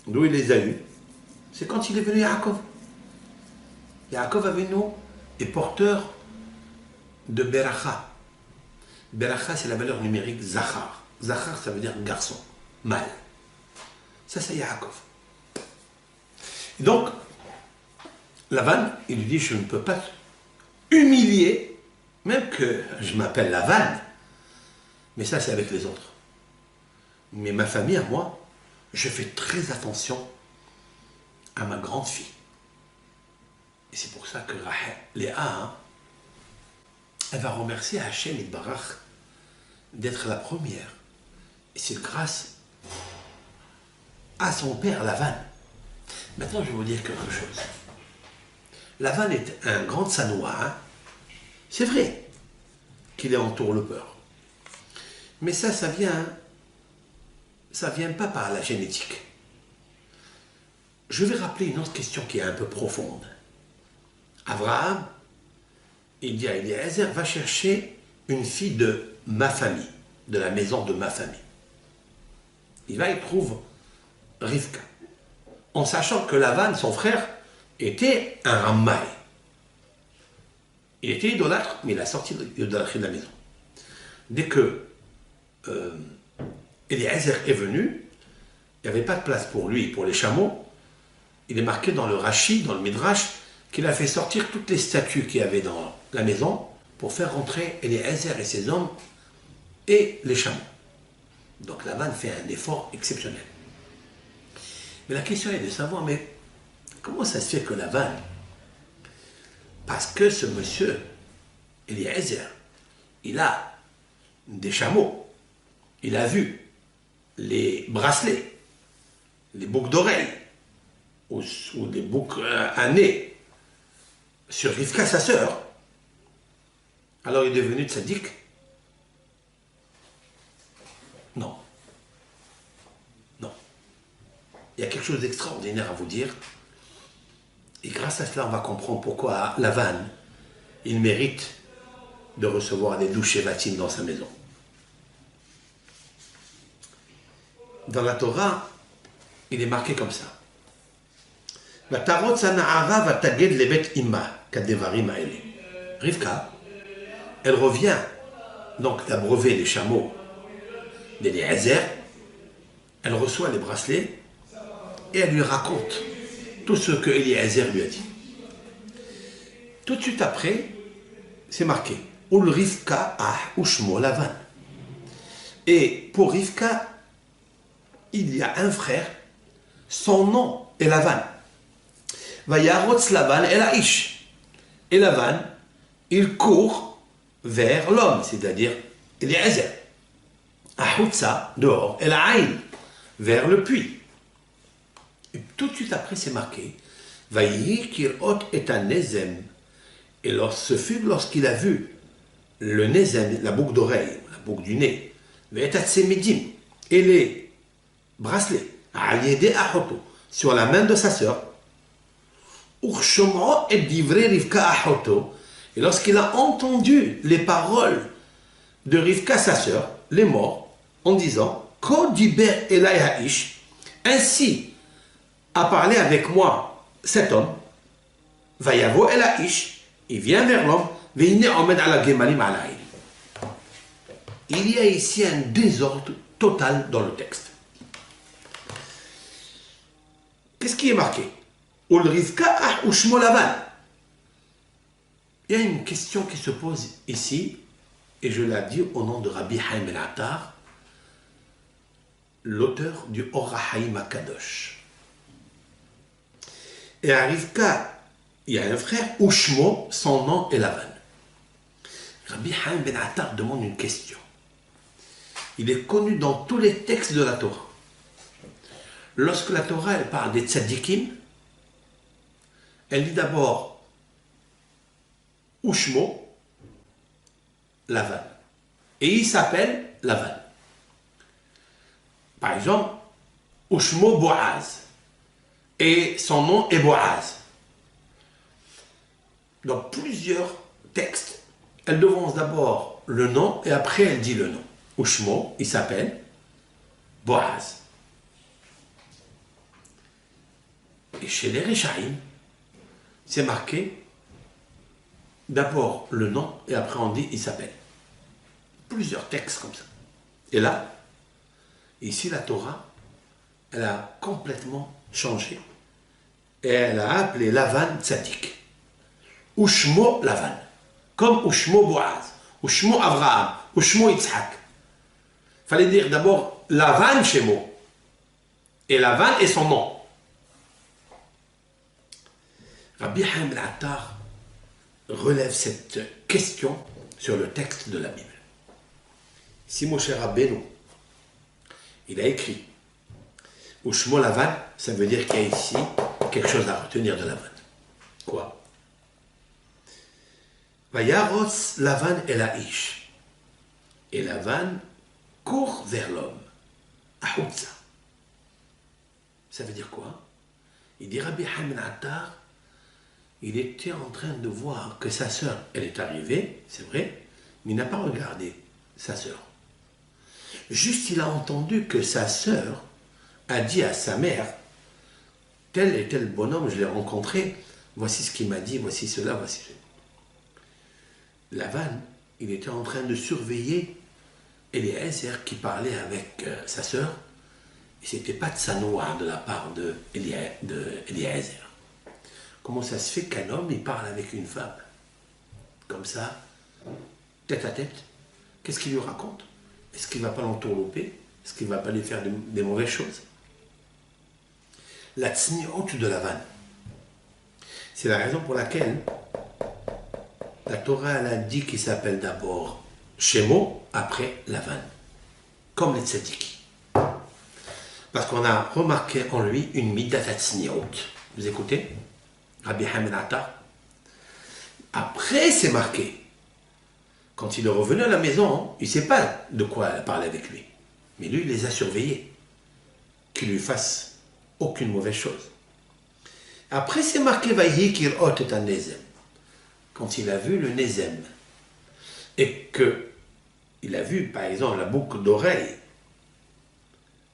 D'où il les a eus? C'est quand il est venu Yaakov. Yaakov avec nous est porteur de Beracha. Beracha, c'est la valeur numérique Zachar. Zachar, ça veut dire garçon, mâle. Ça, c'est Yaakov. Donc, Lavan, il lui dit, je ne peux pas humilier, même que je m'appelle Lavan, mais ça, c'est avec les autres. Mais ma famille, à moi, je fais très attention à ma grande fille. Et c'est pour ça que Rachel, Léa, elle va remercier Hachem et Barach d'être la première. Et c'est grâce à son père Lavan. Maintenant, je vais vous dire quelque chose. Lavan est un grand Sanois. Hein? C'est vrai qu'il est entourloupeur. Mais ça vient pas par la génétique. Je vais rappeler une autre question qui est un peu profonde. Abraham, il dit à Eliezer, va chercher une fille de ma famille, de la maison de ma famille. Il va y trouver Rivka, en sachant que Lavan, son frère, était un Rammaï. Il était idolâtre, mais il a sorti de l'idolâtrie de la maison. Dès que Eliezer est venu, il n'y avait pas de place pour lui et pour les chameaux. Il est marqué dans le Rashi, dans le Midrash, qu'il a fait sortir toutes les statues qu'il y avait dans la maison pour faire rentrer Eliezer et ses hommes et les chameaux. Donc Lavan fait un effort exceptionnel. Mais la question est de savoir, mais comment ça se fait que Lavan, parce que ce monsieur, Eliezer, il a des chameaux, il a vu les bracelets, les boucles d'oreilles, ou des boucles à nez, sur Rivka, sa sœur, alors il est devenu tzaddik? Non. Non. Il y a quelque chose d'extraordinaire à vous dire. Et grâce à cela, on va comprendre pourquoi Lavan, il mérite de recevoir des 12 Shevatim dans sa maison. Dans la Torah, il est marqué comme ça. ותרוץ הנערה ותגד לבית אמה, כדברים האלה. רבקה, elle revient donc d'abreuver les chameaux d'Eliezer, elle reçoit les bracelets et elle lui raconte tout ce que Eliezer lui a dit. Tout de suite après, c'est marqué Ul Rivka ah Ushmo Lavan. Et pour Rivka, il y a un frère, son nom est Lavan. Vayarotz Lavan el Aish. Et Lavan, il court vers l'homme, c'est-à-dire Eliezer. Ahutsa, dehors, El Aïn, vers le puits. Et tout de suite après, c'est marqué Vayi kirot et un nezem. Et ce fut lorsqu'il a vu le nezem, la boucle d'oreille, la boucle du nez, et les bracelets, sur la main de sa sœur, et lorsqu'il a entendu les paroles de Rivka, sa sœur, les morts, en disant ainsi a parlé avec moi cet homme, Vayavo el Aish, il vient vers l'homme, il y a ici un désordre total dans le texte. Qu'est-ce qui est marqué? Il y a une question qui se pose ici, et je la dis au nom de Rabbi Haim Ben Attar, l'auteur du Or HaHaim HaKadosh. Et à Rivka, il y a un frère, Ushmo, son nom est Lavan. Rabbi Haim Ben Attar demande une question. Il est connu dans tous les textes de la Torah. Lorsque la Torah elle parle des tzadikim, elle dit d'abord Ushmo, Lavan. Et il s'appelle Lavan. Par exemple, Ushmo Boaz. Et son nom est Boaz. Dans plusieurs textes, elle devance d'abord le nom et après elle dit le nom. Ushmo, il s'appelle Boaz. Et chez les Rishaïm, c'est marqué d'abord le nom et après on dit il s'appelle. Plusieurs textes comme ça. Et là, ici la Torah, elle a complètement changé. Et elle a appelé Lavan Tzadik. Ushmo Lavan. Comme Ushmo Boaz, Ushmo Avraham, Ushmo Yitzhak. Il fallait dire d'abord Lavan Shemo. Et Lavan est son nom. Rabbi Haim Ben Attar relève cette question sur le texte de la Bible. Si Moshe Rabbeinu, il a écrit Ushmo Lavan, ça veut dire qu'il y a ici quelque chose à retenir de Lavan. Quoi? Vayaros Lavan el Aish. Et Lavan court vers l'homme. Ahutza. Ça veut dire quoi? Il dit Rabbi Haim Ben Attar, il était en train de voir que sa sœur, elle est arrivée, c'est vrai, mais il n'a pas regardé sa sœur. Juste il a entendu que sa sœur a dit à sa mère, tel et tel bonhomme, je l'ai rencontré, voici ce qu'il m'a dit, voici cela, voici cela. Lavan, il était en train de surveiller Eliezer qui parlait avec sa sœur, et ce n'était pas de sanoua de la part de Eliezer. Comment ça se fait qu'un homme, il parle avec une femme comme ça, tête à tête? Qu'est-ce qu'il lui raconte? Est-ce qu'il ne va pas l'entourlouper? Est-ce qu'il ne va pas lui faire des mauvaises choses? La tsniout de Lavan. C'est la raison pour laquelle la Torah elle a dit qu'il s'appelle d'abord Shemo, après Lavan. Comme les tzadiki. Parce qu'on a remarqué en lui une midat tsniout. Vous écoutez? Rabbi Haim Ben Attar. Après, c'est marqué. Quand il est revenu à la maison, il ne sait pas de quoi elle parlait avec lui. Mais lui, il les a surveillés. Qu'il lui fasse aucune mauvaise chose. Après, c'est marqué Vayi kirot et un nezem. Quand il a vu le nezem, et qu'il a vu, par exemple, la boucle d'oreille,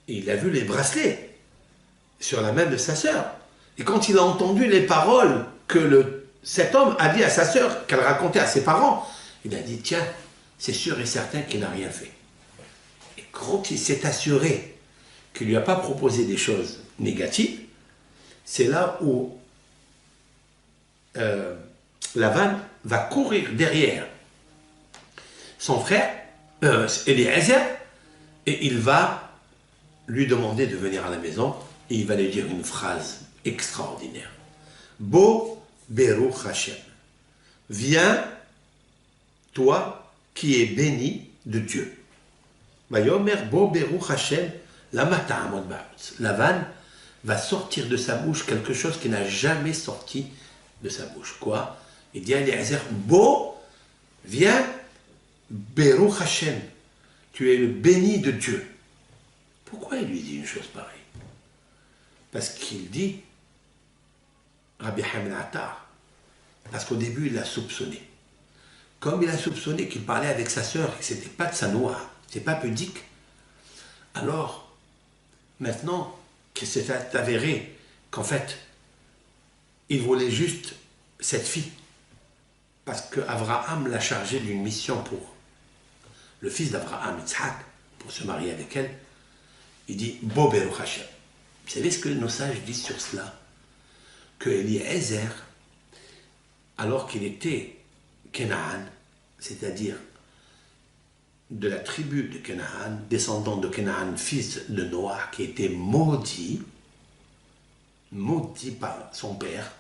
et il a vu les bracelets sur la main de sa sœur, Et quand il a entendu les paroles que cet homme a dit à sa sœur, qu'elle racontait à ses parents, il a dit, tiens, c'est sûr et certain qu'il n'a rien fait. Et quand il s'est assuré qu'il ne lui a pas proposé des choses négatives, c'est là où Lavan va courir derrière son frère, Eliezer, et il va lui demander de venir à la maison, et il va lui dire une phrase extraordinaire. Bo Beruch Hashem. Viens, toi qui es béni de Dieu. Vayomer Bo Beruch Hashem, Lamata Amod Ba'utz. Lavan va sortir de sa bouche quelque chose qui n'a jamais sorti de sa bouche. Quoi? Il dit à Eliezer, Bo, viens, Beruch Hashem. Tu es le béni de Dieu. Pourquoi il lui dit une chose pareille? Parce qu'il dit, Rabbi Hamid Attar, parce qu'au début il l'a soupçonné. Comme il a soupçonné qu'il parlait avec sa sœur, que ce n'était pas de sa noix, ce n'était pas pudique, alors, maintenant qu'il s'est avéré qu'en fait, il voulait juste cette fille, parce qu'Abraham l'a chargé d'une mission pour le fils d'Abraham, Yitzhak, pour se marier avec elle, il dit, Bo Beruch Hashem. Vous savez ce que nos sages disent sur cela? Que Eliezer, alors qu'il était Canaan, c'est-à-dire de la tribu de Canaan, descendant de Canaan, fils de Noah, qui était maudit par son père,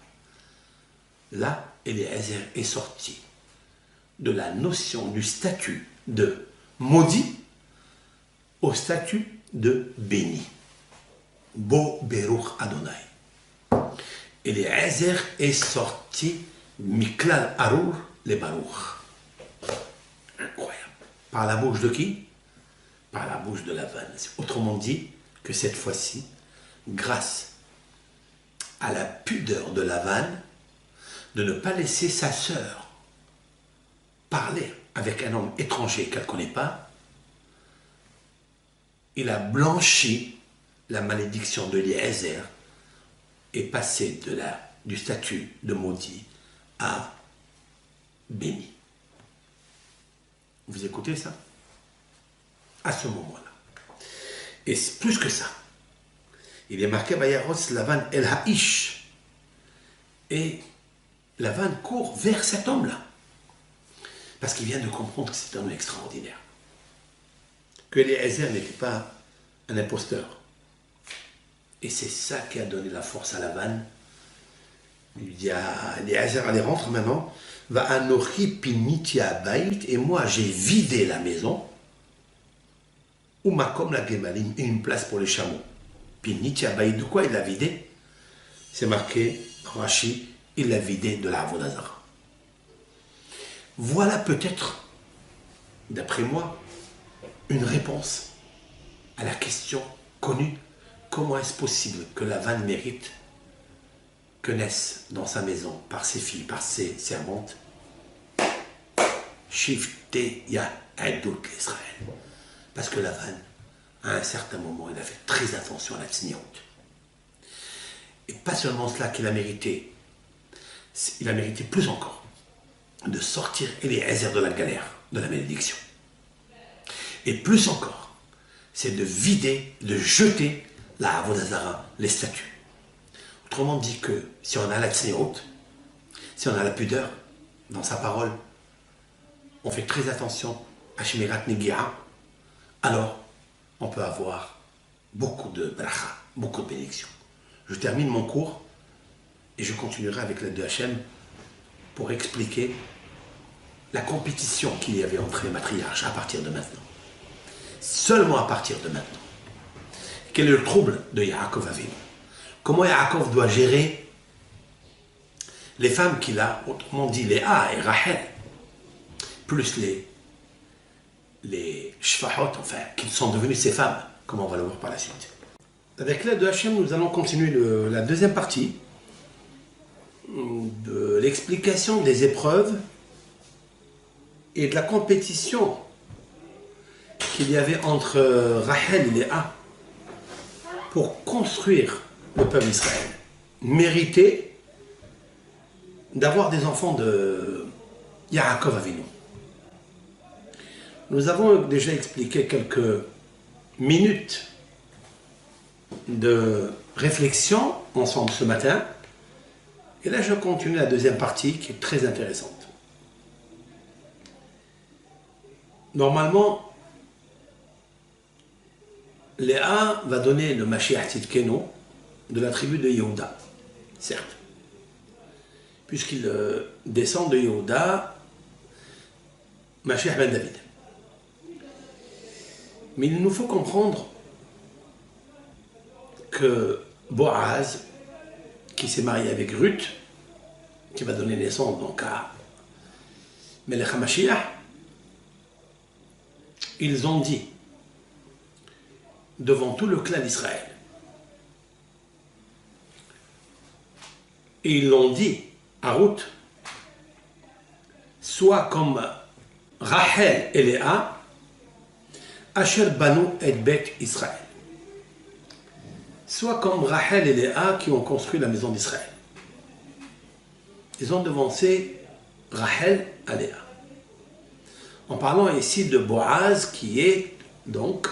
là, Eliezer est sorti de la notion du statut de maudit au statut de béni. Bo Beruch Adonai. Eliezer est sorti Miklal Arur le Baruch. Incroyable. Par la bouche de qui? Par la bouche de Lavan. Autrement dit, que cette fois-ci, grâce à la pudeur de Lavan, de ne pas laisser sa sœur parler avec un homme étranger qu'elle ne connaît pas, il a blanchi la malédiction de Eliezer est passée du statut de maudit à béni. Vous écoutez ça? À ce moment-là. Et plus que ça, il est marqué Vayaros Lavan El Ha'ish. Et Lavan court vers cet homme-là. Parce qu'il vient de comprendre que c'est un homme extraordinaire. Que Eliezer n'était pas un imposteur. Et c'est ça qui a donné la force à Lavan. Il lui dit à Eliezer, allez, rentre maintenant. Va anochi piniti abayit, et moi j'ai vidé la maison. Ou makom la gemalim, et une place pour les chameaux. Piniti abayit, de quoi il l'a vidé? C'est marqué, Rashi, il l'a vidé de la Avodah Zarah. Voilà peut-être, d'après moi, une réponse à la question connue. Comment est-ce possible que Lavan mérite que naisse dans sa maison, par ses filles, par ses servantes, Shifte Ya Adout l'Israël? Parce que Lavan, à un certain moment, il a fait très attention à la tsniout. Et pas seulement cela qu'il a mérité, il a mérité plus encore de sortir Eliezer de la galère, de la malédiction. Et plus encore, c'est de vider, de jeter la Avodah Zarah, les statues. Autrement dit que si on a la tsniout, si on a la pudeur dans sa parole, on fait très attention à Shemirat Negiah, alors on peut avoir beaucoup de bracha, beaucoup de bénédictions. Je termine mon cours et je continuerai avec l'aide de Hachem pour expliquer la compétition qu'il y avait entre les matriarches à partir de maintenant. Seulement à partir de maintenant. Quel est le trouble de Yaakov Avinu? Comment Yaakov doit gérer les femmes qu'il a, autrement dit Léa et Rachel, plus les shfahot, enfin, qui sont devenues ses femmes, comme on va le voir par la suite. Avec l'aide de Hachem, nous allons continuer la deuxième partie de l'explication des épreuves et de la compétition qu'il y avait entre Rachel et Léa pour construire le peuple d'Israël. mérité d'avoir des enfants de Yaakov Avinu. Nous avons déjà expliqué quelques minutes de réflexion ensemble ce matin. Et là, je continue la deuxième partie qui est très intéressante. Normalement, Léa va donner le Mashiach Tzidkenu de la tribu de Yehuda, certes, puisqu'il descend de Yehuda, Mashiach ben David. Mais il nous faut comprendre que Boaz, qui s'est marié avec Ruth, qui va donner naissance donc à Melech HaMashiach, ils ont dit devant tout le clan d'Israël, et ils l'ont dit à Ruth, soit comme Rachel et Léa, Asher Banu et Bet Israël. Soit comme Rachel et Léa qui ont construit la maison d'Israël. Ils ont devancé Rachel à Léa. En parlant ici de Boaz qui est donc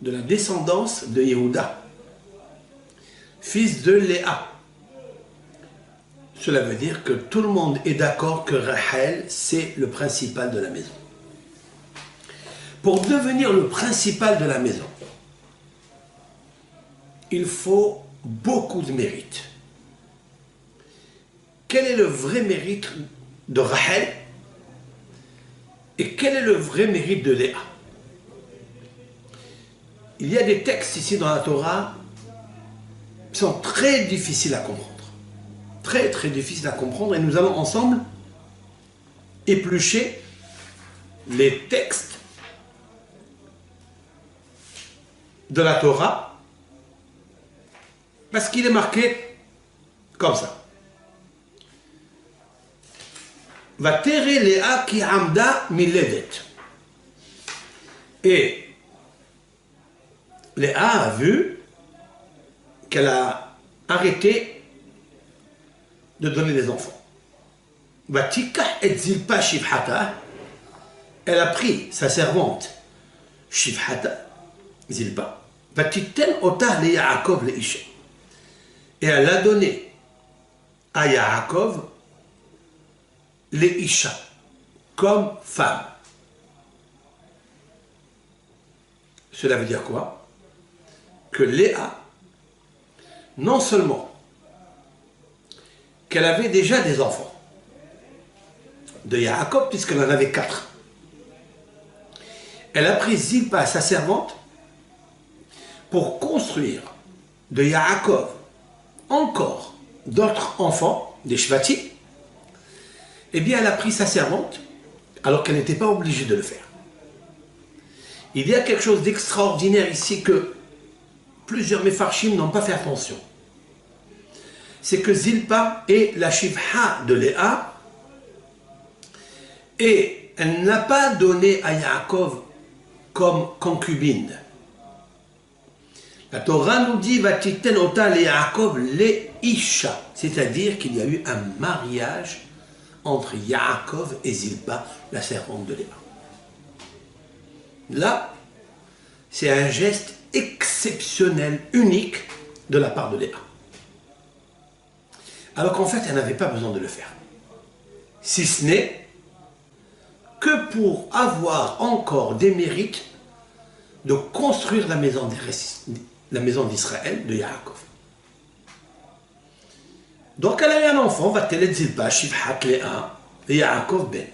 de la descendance de Yehuda, fils de Léa. Cela veut dire que tout le monde est d'accord que Rachel, c'est le principal de la maison. Pour devenir le principal de la maison, il faut beaucoup de mérite. Quel est le vrai mérite de Rachel et quel est le vrai mérite de Léa? Il y a des textes ici dans la Torah qui sont très difficiles à comprendre. Très très difficiles à comprendre et nous allons ensemble éplucher les textes de la Torah parce qu'il est marqué comme ça. Va terrer Léa qui amda miledet. Et Léa a vu qu'elle a arrêté de donner des enfants. Va tikah et zilpa shivhata. Elle a pris sa servante Shivhata, Zilpa. Va titen otah le Yaakov le Isha. Et elle a donné à Yaakov les Isha comme femme. Cela veut dire quoi? Que Léa, non seulement qu'elle avait déjà des enfants de Yaakov, puisqu'elle en avait 4, elle a pris Zilpa, sa servante, pour construire de Yaakov encore d'autres enfants, des Shvati. Eh bien, elle a pris sa servante, alors qu'elle n'était pas obligée de le faire. Il y a quelque chose d'extraordinaire ici que plusieurs Mefarshim n'ont pas fait attention. C'est que Zilpa est la Shivha de Léa, et elle n'a pas donné à Yaakov comme concubine. La Torah nous dit Vatiten ota le Yaakov le Isha, c'est-à-dire qu'il y a eu un mariage entre Yaakov et Zilpa, la servante de Léa. Là, c'est un geste exceptionnel, unique de la part de Léa. Alors qu'en fait, elle n'avait pas besoin de le faire. Si ce n'est que pour avoir encore des mérites de construire la maison d'Israël, de Yaakov. Donc elle a eu un enfant, Vatelet Zilpa, Shivhat Léa, et Yaakov Ben.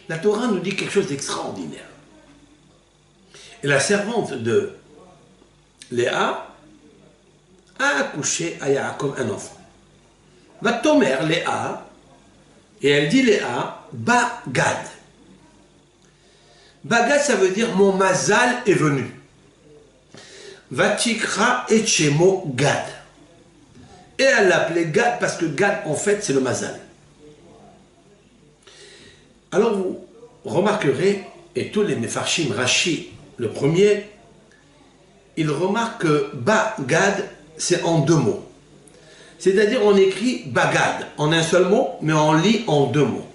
La Torah nous dit quelque chose d'extraordinaire. Et la servante de Léa a accouché à Yaakov un enfant. Va Tomer Léa, et elle dit Léa, Bagad. Bagad, ça veut dire mon mazal est venu. Vatikra et Chemo Gad. Et elle l'appelait Gad parce que Gad, en fait, c'est le mazal. Alors vous remarquerez, et tous les Mefarshim, Rashi, le premier, il remarque que Bagad, c'est en deux mots. C'est-à-dire, on écrit Bagad en un seul mot, mais on lit en deux mots.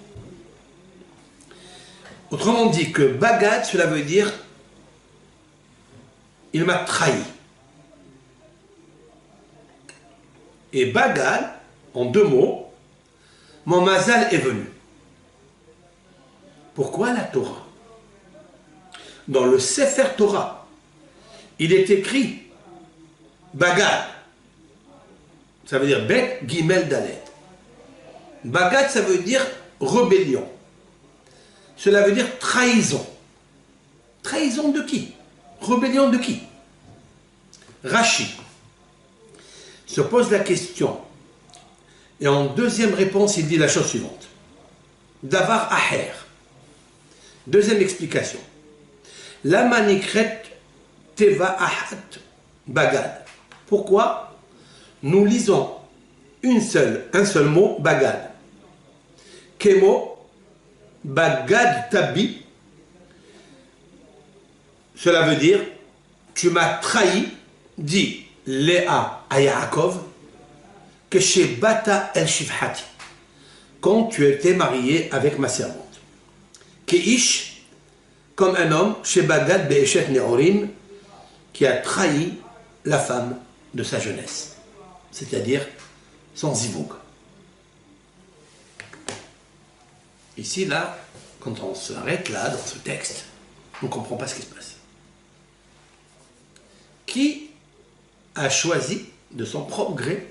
Autrement dit que Bagad, cela veut dire il m'a trahi. Et Bagad, en deux mots, mon mazal est venu. Pourquoi la Torah? Dans le Sefer Torah, il est écrit Bagad. Ça veut dire Bet Gimel Dalet. Bagad, ça veut dire rébellion. Cela veut dire trahison. Trahison de qui? Rébellion de qui? Rashi se pose la question. Et en deuxième réponse, il dit la chose suivante. Davar Aher. Deuxième explication. Lama nikret teva ahat bagad. Pourquoi nous lisons un seul mot, bagad. Kemo bagad tabi. Cela veut dire tu m'as trahi, dit Léa à Yaakov, que chez Bata el Shivhati, quand tu étais marié avec ma servante. Keish, comme un homme, chez Bagad Be'eshet Nehorim, qui a trahi la femme de sa jeunesse, c'est-à-dire son zivoug. Ici, là, quand on s'arrête là, dans ce texte, on ne comprend pas ce qui se passe. Qui a choisi, de son propre gré,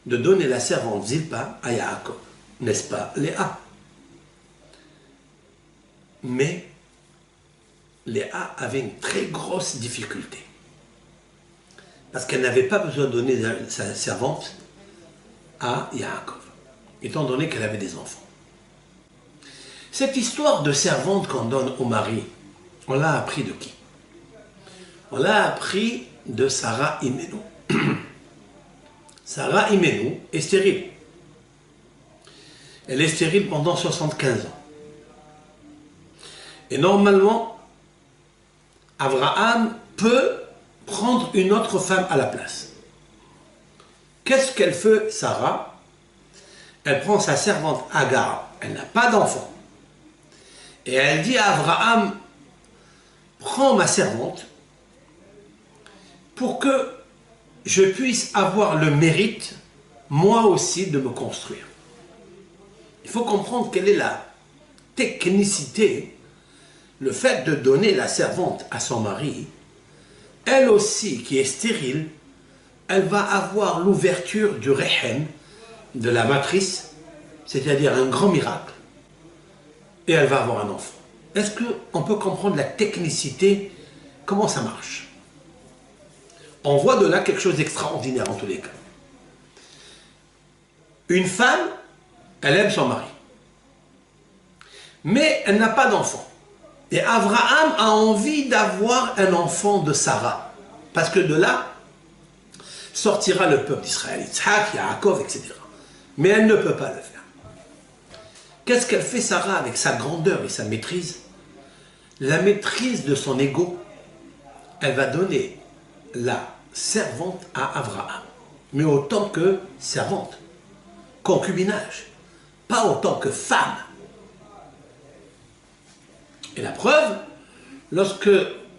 de donner la servante Zilpa à Yaakov? N'est-ce pas Léa? Mais Léa avait une très grosse difficulté. Parce qu'elle n'avait pas besoin de donner sa servante à Yaakov, étant donné qu'elle avait des enfants. Cette histoire de servante qu'on donne au mari, on l'a appris de qui? On l'a appris de Sarah Imenu. Sarah Imenu est stérile. Elle est stérile pendant 75 ans. Et normalement, Abraham peut prendre une autre femme à la place. Qu'est-ce qu'elle fait, Sarah? Elle prend sa servante Agar. Elle n'a pas d'enfant. Et elle dit à Abraham, prends ma servante pour que je puisse avoir le mérite, moi aussi, de me construire. Il faut comprendre quelle est la technicité, le fait de donner la servante à son mari. Elle aussi, qui est stérile, elle va avoir l'ouverture du Rehem, de la matrice, c'est-à-dire un grand miracle, et elle va avoir un enfant. Est-ce qu'on peut comprendre la technicité, comment ça marche? On voit de là quelque chose d'extraordinaire en tous les cas. Une femme, elle aime son mari, mais elle n'a pas d'enfant. Et Abraham a envie d'avoir un enfant de Sarah, parce que de là sortira le peuple d'Israël, Yitzhak, Yaakov, etc. Mais elle ne peut pas le faire. Qu'est-ce qu'elle fait, Sarah, avec sa grandeur et sa maîtrise? La maîtrise de son ego, elle va donner la servante à Abraham, mais autant que servante, concubinage, pas autant que femme. Et la preuve, lorsque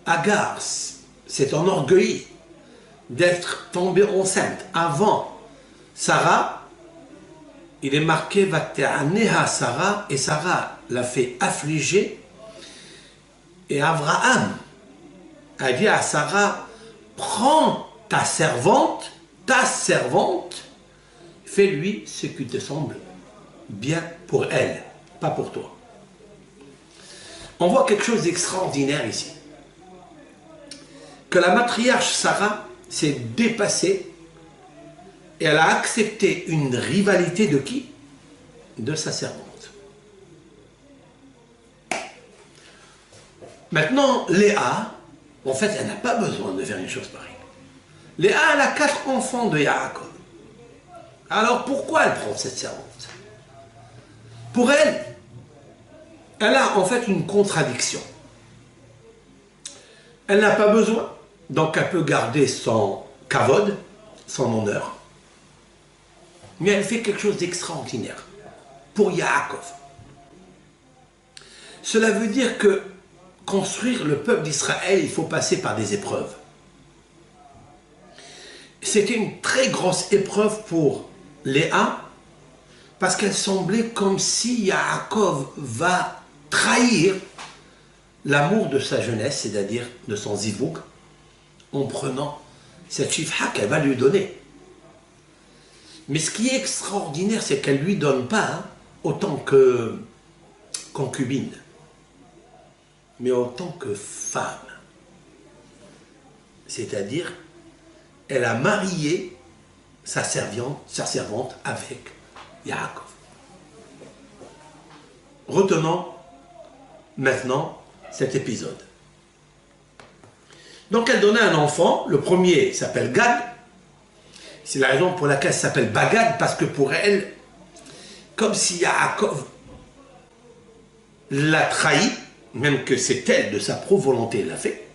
Agar s'est enorgueillie d'être tombée enceinte avant Sarah, il est marqué Vate'aneha Sarah, et Sarah l'a fait affliger. Et Abraham a dit à Sarah, prends ta servante, fais-lui ce qui te semble bien pour elle, pas pour toi. On voit quelque chose d'extraordinaire ici. Que la matriarche Sarah s'est dépassée et elle a accepté une rivalité de qui? De sa servante. Maintenant, Léa, en fait, elle n'a pas besoin de faire une chose pareille. Léa, elle a 4 enfants de Yaakov. Alors pourquoi elle prend cette servante? Pour elle, elle a en fait une contradiction. Elle n'a pas besoin donc elle peut garder son kavod, son honneur, mais elle fait quelque chose d'extraordinaire pour Yaakov. Cela veut dire que construire le peuple d'Israël, il faut passer par des épreuves. C'était une très grosse épreuve pour Léa, parce qu'elle semblait comme si Yaakov va trahir l'amour de sa jeunesse, c'est-à-dire de son zivouk, en prenant cette chifha qu'elle va lui donner. Mais ce qui est extraordinaire, c'est qu'elle ne lui donne pas autant que concubine, mais autant que femme. C'est-à-dire, elle a marié sa servante avec Yaakov. Retenons maintenant cet épisode. Donc elle donnait un enfant, le premier s'appelle Gad. C'est la raison pour laquelle elle s'appelle Bagad, parce que pour elle, comme si Yaakov l'a trahi, même que c'est elle de sa propre volonté l'a fait,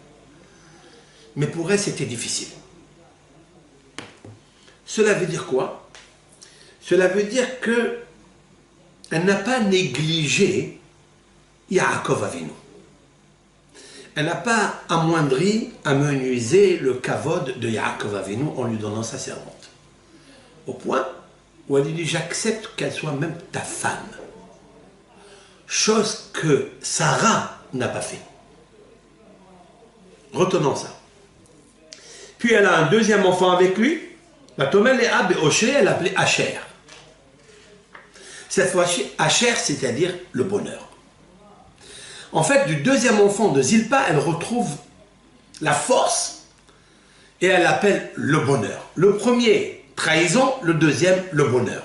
mais pour elle c'était difficile. Cela veut dire quoi? Cela veut dire que elle n'a pas négligé Yaakov Avinu. Elle n'a pas amoindri, amenuisé le kavod de Yaakov Avinu en lui donnant sa servante. Au point où elle lui dit, j'accepte qu'elle soit même ta femme. Chose que Sarah n'a pas fait. Retenons ça. Puis elle a un deuxième enfant avec lui. La Tomel et Ab et Oshé, elle l'appelait Asher. Cette fois-ci, Asher, c'est-à-dire le bonheur. En fait, du deuxième enfant de Zilpa, elle retrouve la force et elle l'appelle le bonheur. Le premier, trahison, le deuxième, le bonheur.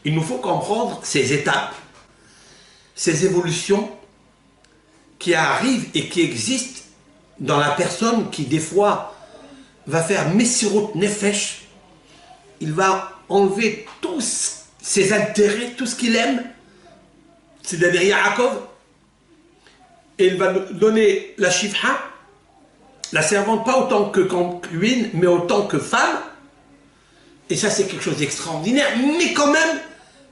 Il nous faut comprendre ces étapes, ces évolutions qui arrivent et qui existent dans la personne qui, des fois, va faire Messirut Nefesh. Il va enlever tous ses intérêts, tout ce qu'il aime, c'est-à-dire Yaakov, et il va donner la Shifha, la servante, pas autant que concubine, mais autant que femme. Et ça, c'est quelque chose d'extraordinaire, mais quand même,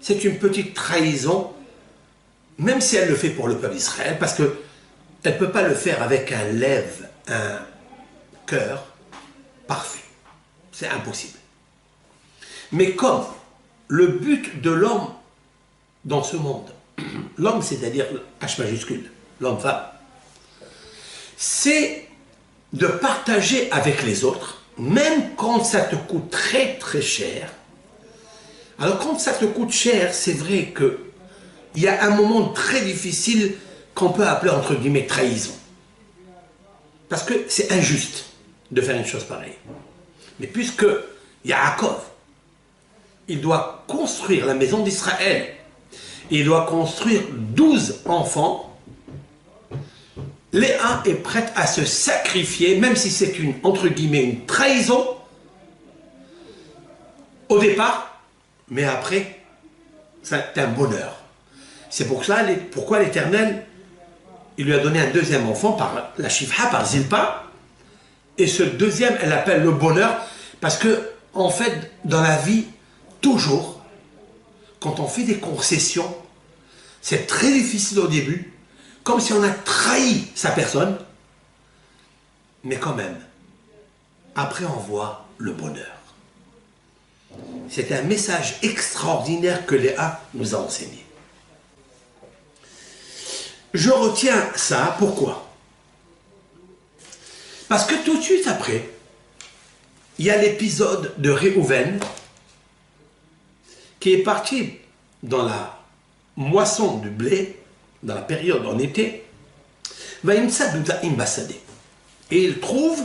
c'est une petite trahison, même si elle le fait pour le peuple d'Israël, parce qu'elle ne peut pas le faire avec un lèvre, un cœur parfait. C'est impossible. Mais comme le but de l'homme dans ce monde, l'homme, c'est-à-dire H majuscule, l'homme-femme, c'est de partager avec les autres, même quand ça te coûte très très cher. Alors quand ça te coûte cher, c'est vrai qu'il y a un moment très difficile qu'on peut appeler entre guillemets trahison. Parce que c'est injuste de faire une chose pareille. Mais puisque Yaakov, il doit construire la maison d'Israël, il doit construire 12 enfants, Léa est prête à se sacrifier, même si c'est une, entre guillemets, une trahison au départ, mais après, c'est un bonheur. C'est pour ça, pourquoi l'Éternel, il lui a donné un deuxième enfant par la Shifha, par Zilpa, et ce deuxième, elle l'appelle le bonheur, parce que, en fait, dans la vie, toujours, quand on fait des concessions, c'est très difficile au début, comme si on a trahi sa personne, mais quand même, après on voit le bonheur. C'est un message extraordinaire que Léa nous a enseigné. Je retiens ça, pourquoi? Parce que tout de suite après, il y a l'épisode de Réhouven qui est parti dans la moisson du blé, dans la période en été, et il trouve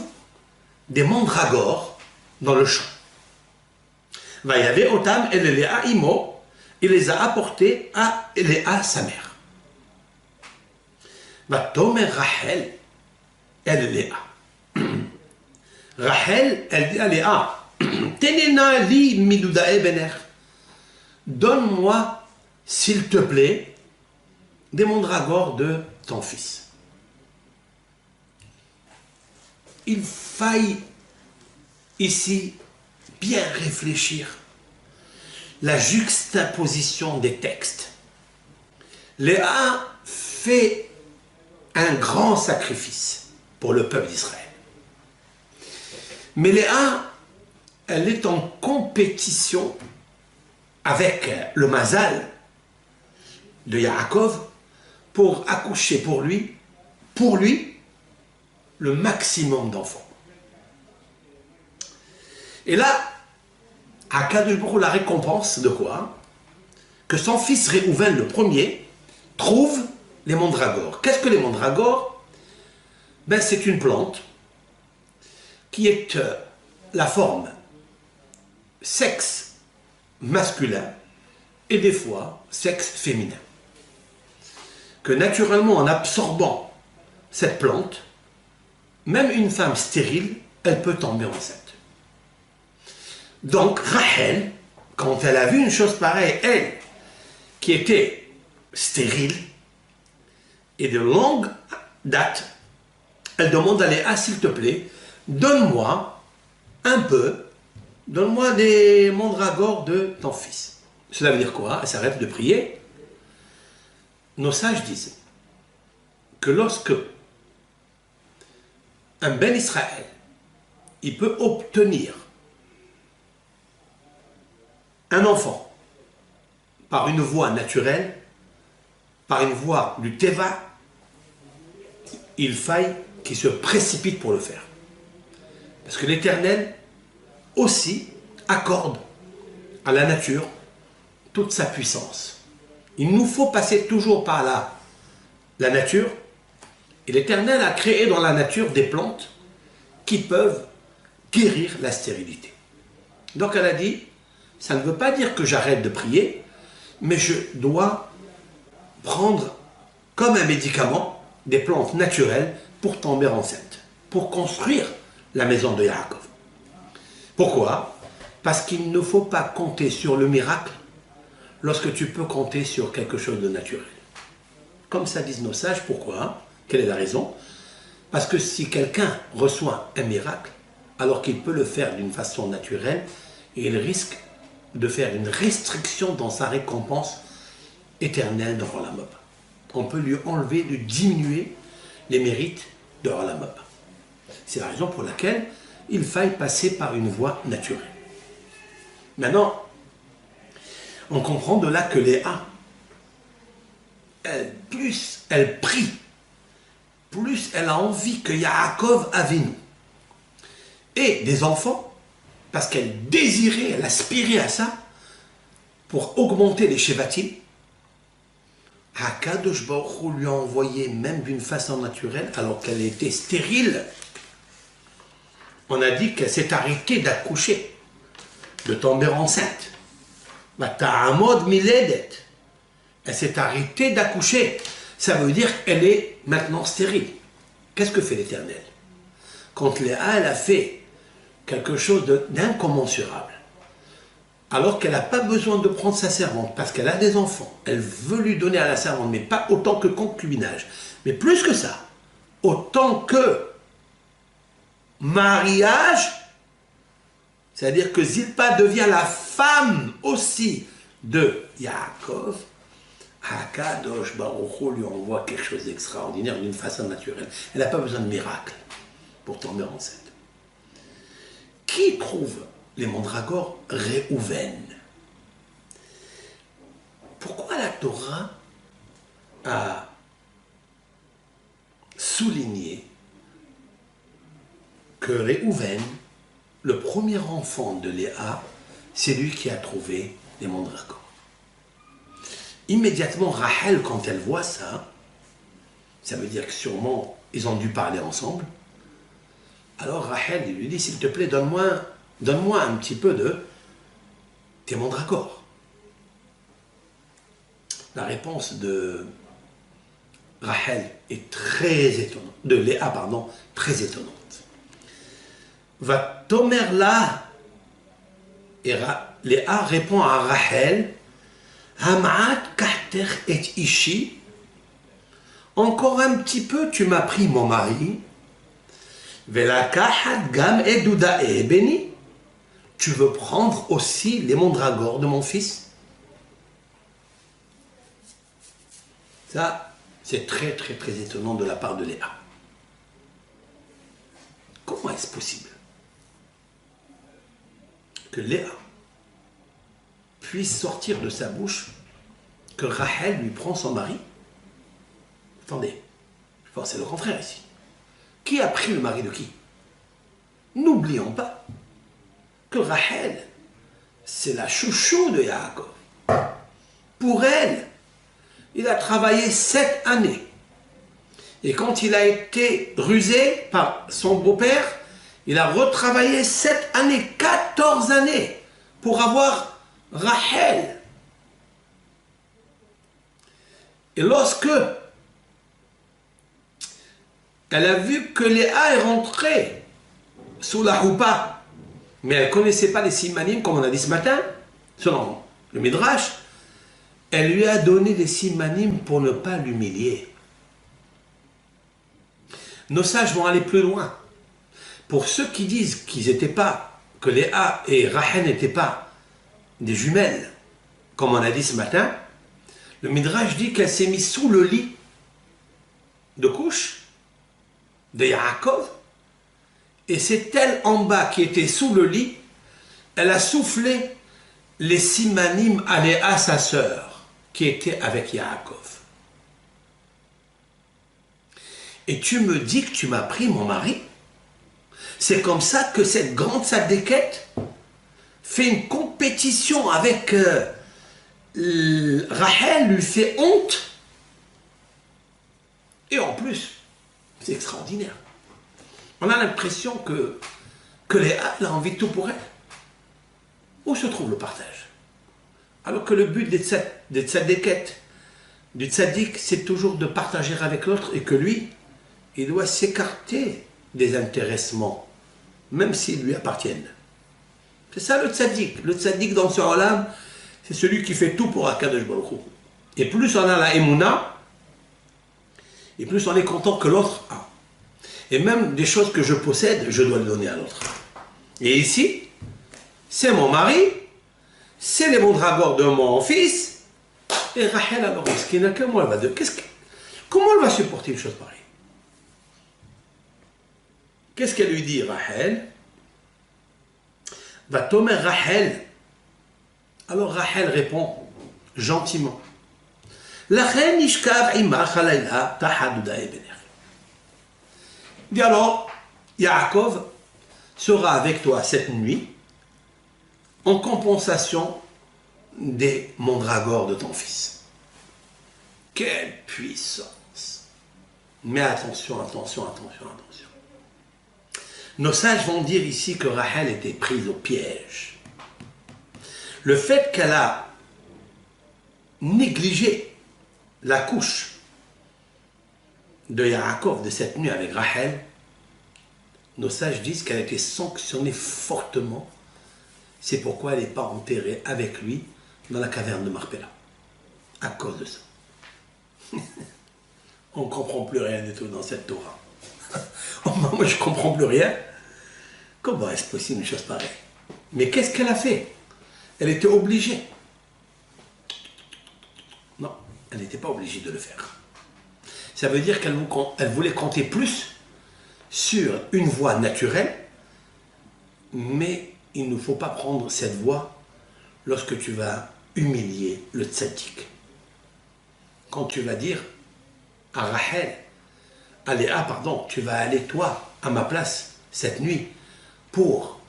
des mandragores dans le champ. Il y avait Otam et Léa Imo, il les a apportés à Léa, sa mère. Tomer Rachel, elle Léa. Rachel, elle dit à Léa, Tenena li midudae bener. Donne-moi, s'il te plaît, des mandragores de ton fils. il faille ici bien réfléchir la juxtaposition des textes. Léa fait un grand sacrifice pour le peuple d'Israël. Mais Léa, elle est en compétition avec le Mazal de Yaakov pour accoucher pour lui, le maximum d'enfants. Et là, Akadosh Baruch Hu la récompense de quoi? Que son fils Réhouven, le premier, trouve les mandragores. Qu'est-ce que les mandragores? Ben, c'est une plante qui est la forme sexe masculin et des fois sexe féminin. Que naturellement, en absorbant cette plante, même une femme stérile, elle peut tomber enceinte. Donc Rachel, quand elle a vu une chose pareille, elle, qui était stérile, et de longue date, elle demande à Léa, s'il te plaît, donne-moi un peu, donne-moi des mandragores de ton fils. Cela veut dire quoi? Elle s'arrête de prier. Nos sages disent que lorsque un ben Israël, il peut obtenir un enfant par une voie naturelle, par une voie du Teva, il faille qu'il se précipite pour le faire. Parce que l'Éternel aussi accorde à la nature toute sa puissance. Il nous faut passer toujours par la nature. Et l'Éternel a créé dans la nature des plantes qui peuvent guérir la stérilité. Donc elle a dit, ça ne veut pas dire que j'arrête de prier, mais je dois prendre comme un médicament des plantes naturelles pour tomber enceinte, pour construire la maison de Yaakov. Pourquoi? Parce qu'il ne faut pas compter sur le miracle lorsque tu peux compter sur quelque chose de naturel. Comme ça disent nos sages, pourquoi? Quelle est la raison? Parce que si quelqu'un reçoit un miracle, alors qu'il peut le faire d'une façon naturelle, il risque de faire une restriction dans sa récompense éternelle de Olam Haba. On peut lui enlever, lui diminuer les mérites de Olam Haba. C'est la raison pour laquelle il faille passer par une voie naturelle. Maintenant, on comprend de là que Léa, plus elle prie, plus elle a envie que Yaakov Avinu ait des enfants, parce qu'elle désirait, elle aspirait à ça, pour augmenter les Shevatim. Akadosh Baruch Hu lui a envoyé, même d'une façon naturelle, alors qu'elle était stérile. On a dit qu'elle s'est arrêtée d'accoucher, de tomber enceinte. Ta'amod miledet. Elle s'est arrêtée d'accoucher. Ça veut dire qu'elle est maintenant stérile. Qu'est-ce que fait l'Éternel? Quand Léa, elle a fait quelque chose d'incommensurable, alors qu'elle n'a pas besoin de prendre sa servante, parce qu'elle a des enfants, elle veut lui donner à la servante, mais pas autant que concubinage, mais plus que ça, autant que mariage, c'est-à-dire que Zilpa devient la femme aussi de Yaakov. Akadosh Baruch Hu lui envoie quelque chose d'extraordinaire d'une façon naturelle. Elle n'a pas besoin de miracle pour tomber enceinte. Qui trouve les mandragores? Réhouven. Pourquoi la Torah a souligné que Réhouven, le premier enfant de Léa, c'est lui qui a trouvé les mandragores? Immédiatement, Rachel, quand elle voit ça, ça veut dire que sûrement ils ont dû parler ensemble. Alors Rachel lui dit, s'il te plaît, donne-moi un petit peu de tes mandragores. La réponse de Rachel est très étonnante, de Léa, pardon, très étonnante. Va tomer là, et Léa répond à Rachel, Hama'at kahter et ishi, encore un petit peu tu m'as pris mon mari, Velakahat gam eduda e beni. Tu veux prendre aussi les mandragores de mon fils? Ça, c'est très très très étonnant de la part de Léa. Comment est-ce possible que Léa puisse sortir de sa bouche que Rachel lui prend son mari? Attendez, je pense que c'est le contraire ici. Qui a pris le mari de qui? N'oublions pas que Rachel, c'est la chouchou de Yaakov. Pour elle, il a travaillé 7 années. Et quand il a été rusé par son beau-père, il a retravaillé 7 années, 14 années, pour avoir Rachel. Et lorsque elle a vu que Léa est rentrée sous la roupa, mais elle ne connaissait pas les simanim, comme on a dit ce matin, selon le Midrash, elle lui a donné des simanim pour ne pas l'humilier. Nos sages vont aller plus loin. Pour ceux qui disent qu'ils n'étaient pas, que Léa et Rachel n'étaient pas des jumelles, comme on a dit ce matin, le Midrash dit qu'elle s'est mise sous le lit de couche de Yaakov, et c'est elle en bas qui était sous le lit, elle a soufflé les simanim à Léa, sa sœur, qui était avec Yaakov. Et tu me dis que tu m'as pris mon mari? C'est comme ça que cette grande sadéquette fait une compétition avec Rachel, lui fait honte. Et en plus, c'est extraordinaire. On a l'impression que Léa a envie de tout pour elle. Où se trouve le partage? Alors que le but des tzadékettes, du tzaddik, c'est toujours de partager avec l'autre et que lui, il doit s'écarter des intéressements, même s'ils lui appartiennent. C'est ça le tzaddik. Le tzaddik dans ce olam, c'est celui qui fait tout pour Akadosh Baruch Hu. Et plus on a la émouna, et plus on est content que l'autre a. Et même des choses que je possède, je dois le donner à l'autre. Et ici, c'est mon mari, c'est les mandragores de mon fils, et Rachel, alors, comment elle va supporter une chose pareille? Qu'est-ce qu'elle lui dit, Rachel? Va tomber Rachel. Alors Rachel répond gentiment. Lachen ishkav imach halayla tahaduda ebener. Dit alors, Yaakov sera avec toi cette nuit en compensation des mandragores de ton fils. Quelle puissance! Mais attention, attention, attention, attention. Nos sages vont dire ici que Rachel était prise au piège. Le fait qu'elle a négligé la couche de Yaakov de cette nuit avec Rachel, nos sages disent qu'elle a été sanctionnée fortement. C'est pourquoi elle n'est pas enterrée avec lui dans la caverne de Marpella. À cause de ça. On ne comprend plus rien du tout dans cette Torah. Moi, je ne comprends plus rien. Comment est-ce possible une chose pareille? Mais qu'est-ce qu'elle a fait? Elle était obligée. Non, elle n'était pas obligée de le faire. Ça veut dire qu'elle voulait compter plus sur une voie naturelle, mais il ne faut pas prendre cette voie lorsque tu vas humilier le tzaddik. Quand tu vas dire à Rachel, à Léa, pardon, tu vas aller toi à ma place cette nuit pour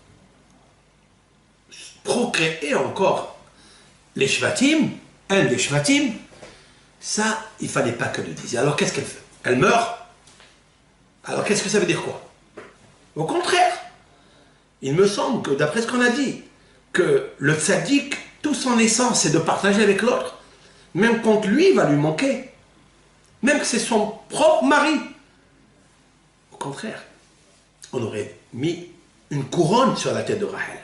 procréer encore les shvatim, un des shvatim, ça, il ne fallait pas qu'elle le dise. Alors qu'est-ce qu'elle fait? Elle meurt. Alors qu'est-ce que ça veut dire quoi? Au contraire, il me semble que d'après ce qu'on a dit, que le tzaddik, toute son essence, c'est de partager avec l'autre, même quand lui va lui manquer, même que c'est son propre mari. Au contraire, on aurait mis une couronne sur la tête de Rachel.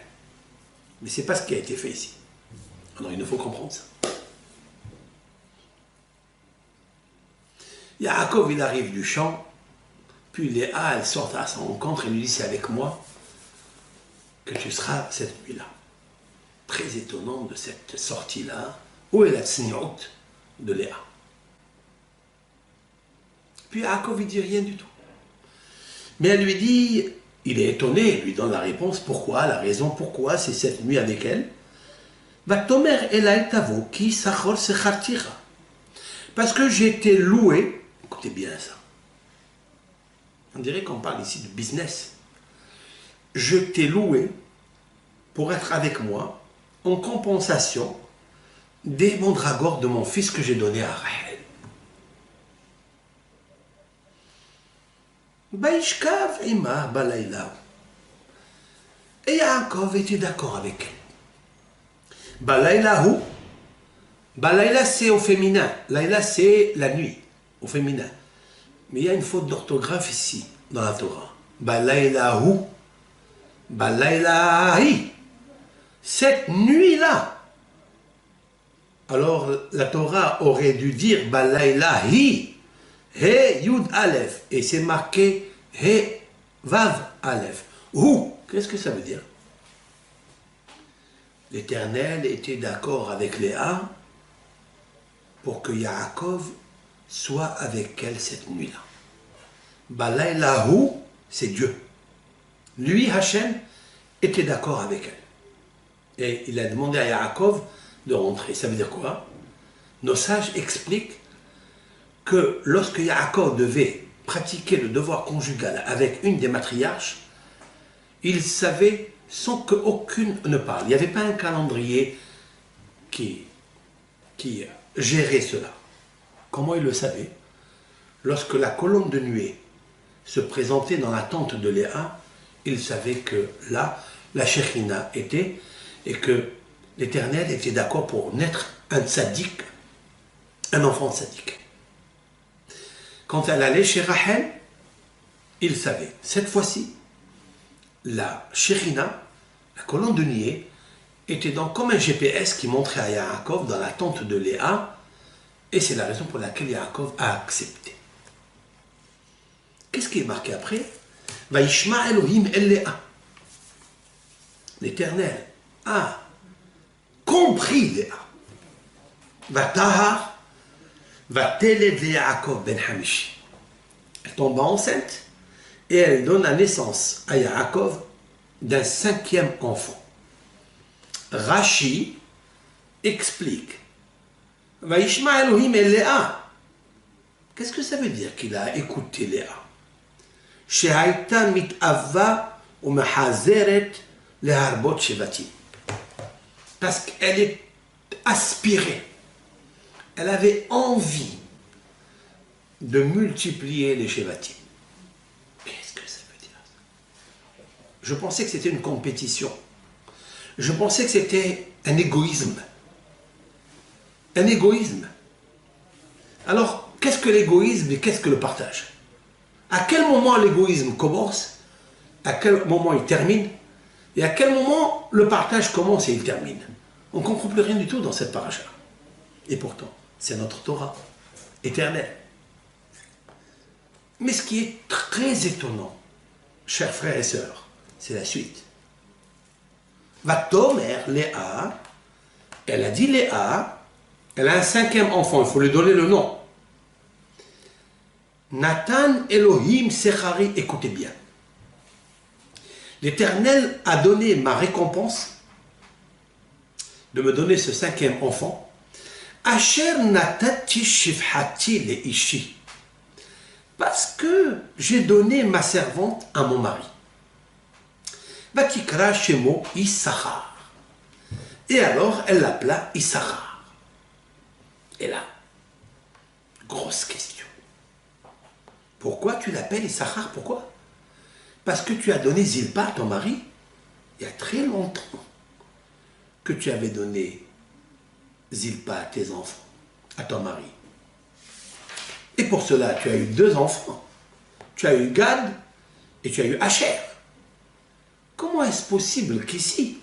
Mais ce n'est pas ce qui a été fait ici. Alors il nous faut comprendre ça. Yaakov, il arrive du champ, Puis Léa, elle sort à son rencontre et lui dit, c'est avec moi que tu seras cette nuit-là. Très étonnant de cette sortie-là. Où est la tsniout de Léa? Puis Yaakov, il dit rien du tout. Mais elle lui dit, il est étonné, il lui donne la réponse, pourquoi, la raison pourquoi c'est cette nuit avec elle. Parce que j'ai été loué, écoutez bien ça, on dirait qu'on parle ici de business. Je t'ai loué pour être avec moi en compensation des mandragores de mon fils que j'ai donné à Rahel. Baishkav Ima Balayla. Et Yaakov était d'accord avec elle. Balaylahu. Balayla c'est au féminin. Layla c'est la nuit, au féminin. Mais il y a une faute d'orthographe ici, dans la Torah. Balaylahu. Balaylahi. Cette nuit-là. Alors la Torah aurait dû dire Balaylahi. He Yud Aleph. Et c'est marqué He Vav Aleph. Ou, qu'est-ce que ça veut dire? L'Éternel était d'accord avec Léa pour que Yaakov soit avec elle cette nuit-là. Balaylahu, c'est Dieu. Lui, Hachem, était d'accord avec elle. Et il a demandé à Yaakov de rentrer. Ça veut dire quoi? Nos sages expliquent que lorsque Yaakov devait pratiquer le devoir conjugal avec une des matriarches, il savait sans qu'aucune ne parle. Il n'y avait pas un calendrier qui gérait cela. Comment il le savait? Lorsque la colonne de nuée se présentait dans la tente de Léa, il savait que là, la Shekhina était, et que l'Éternel était d'accord pour naître un tzaddik, un enfant tzaddik. Quand elle allait chez Rahel, il savait. Cette fois-ci, la Shekhina, la colonne de nuée, était donc comme un GPS qui montrait à Yaakov dans la tente de Léa, et c'est la raison pour laquelle Yaakov a accepté. Qu'est-ce qui est marqué après? Vaishma Elohim el Léa. L'Éternel a compris Léa. Vatahar, Vateled Yaakov ben Hamishi. Elle tombe enceinte et elle donne la naissance à Yaakov d'un 5e enfant. Rashi explique Vaishma Elohim el Léa. Qu'est-ce que ça veut dire qu'il a écouté Léa? Shehaïta mit'ava ou mehazeret leharbot shevatim. Parce qu'elle est aspirée. Elle avait envie de multiplier les shevatim. Qu'est-ce que ça veut dire? Je pensais que c'était une compétition. Je pensais que c'était un égoïsme. Un égoïsme. Alors, qu'est-ce que l'égoïsme et qu'est-ce que le partage? À quel moment l'égoïsme commence? À quel moment il termine? Et à quel moment le partage commence et il termine? On ne comprend plus rien du tout dans cette paracha. Et pourtant, c'est notre Torah éternelle. Mais ce qui est très étonnant, chers frères et sœurs, c'est la suite. Vatomer Léa, elle a dit Léa, elle a un 5e enfant, il faut lui donner le nom. Nathan Elohim Sechari, écoutez bien. L'Éternel a donné ma récompense de me donner ce 5e enfant. Asher natati shifhati le ishi. Parce que j'ai donné ma servante à mon mari. Vatikra shemo Issachar. Et alors elle l'appela Issachar. Et là, grosse question. Pourquoi tu l'appelles Issachar? Pourquoi? Parce que tu as donné Zilpa à ton mari il y a très longtemps que tu avais donné Zilpa à tes enfants, à ton mari. Et pour cela, tu as eu 2 enfants. Tu as eu Gad et tu as eu Asher. Comment est-ce possible qu'ici,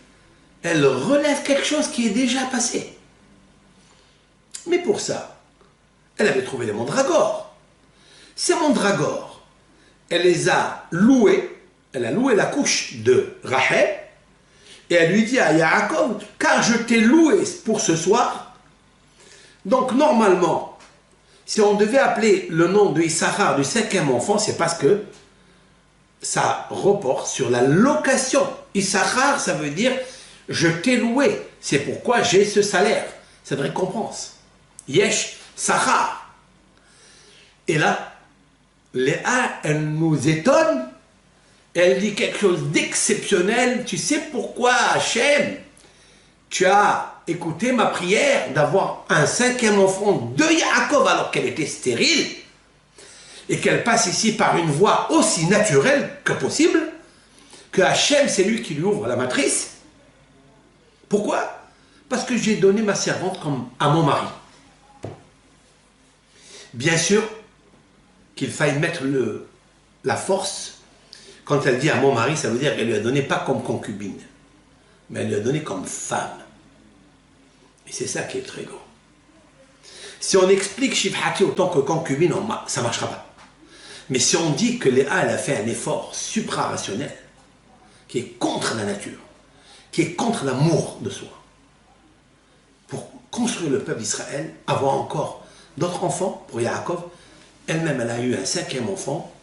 elle relève quelque chose qui est déjà passé? Mais pour ça, elle avait trouvé les mandragores. Ces mandragores, elle les a loués, elle a loué la couche de Rachel, et elle lui dit à Yaakov, car je t'ai loué pour ce soir. Donc normalement, si on devait appeler le nom de Issachar du 5e enfant, c'est parce que ça reporte sur la location. Issachar, ça veut dire je t'ai loué, c'est pourquoi j'ai ce salaire, cette récompense. Yesh Sachar. Et là, Léa, elle nous étonne, elle dit quelque chose d'exceptionnel. Tu sais pourquoi, Hachem, tu as écouté ma prière d'avoir un 5e enfant de Yaakov alors qu'elle était stérile et qu'elle passe ici par une voie aussi naturelle que possible, que Hachem, c'est lui qui lui ouvre la matrice. Pourquoi? Parce que j'ai donné ma servante comme à mon mari. Bien sûr qu'il faille mettre la force. Quand elle dit à mon mari, ça veut dire qu'elle lui a donné pas comme concubine, mais elle lui a donné comme femme. Et c'est ça qui est très grand. Si on explique Shifhati autant que concubine, ça ne marchera pas. Mais si on dit que Léa, elle a fait un effort suprarationnel, qui est contre la nature, qui est contre l'amour de soi, pour construire le peuple d'Israël, avoir encore d'autres enfants pour Yaakov, elle-même, elle a eu un 5e enfant.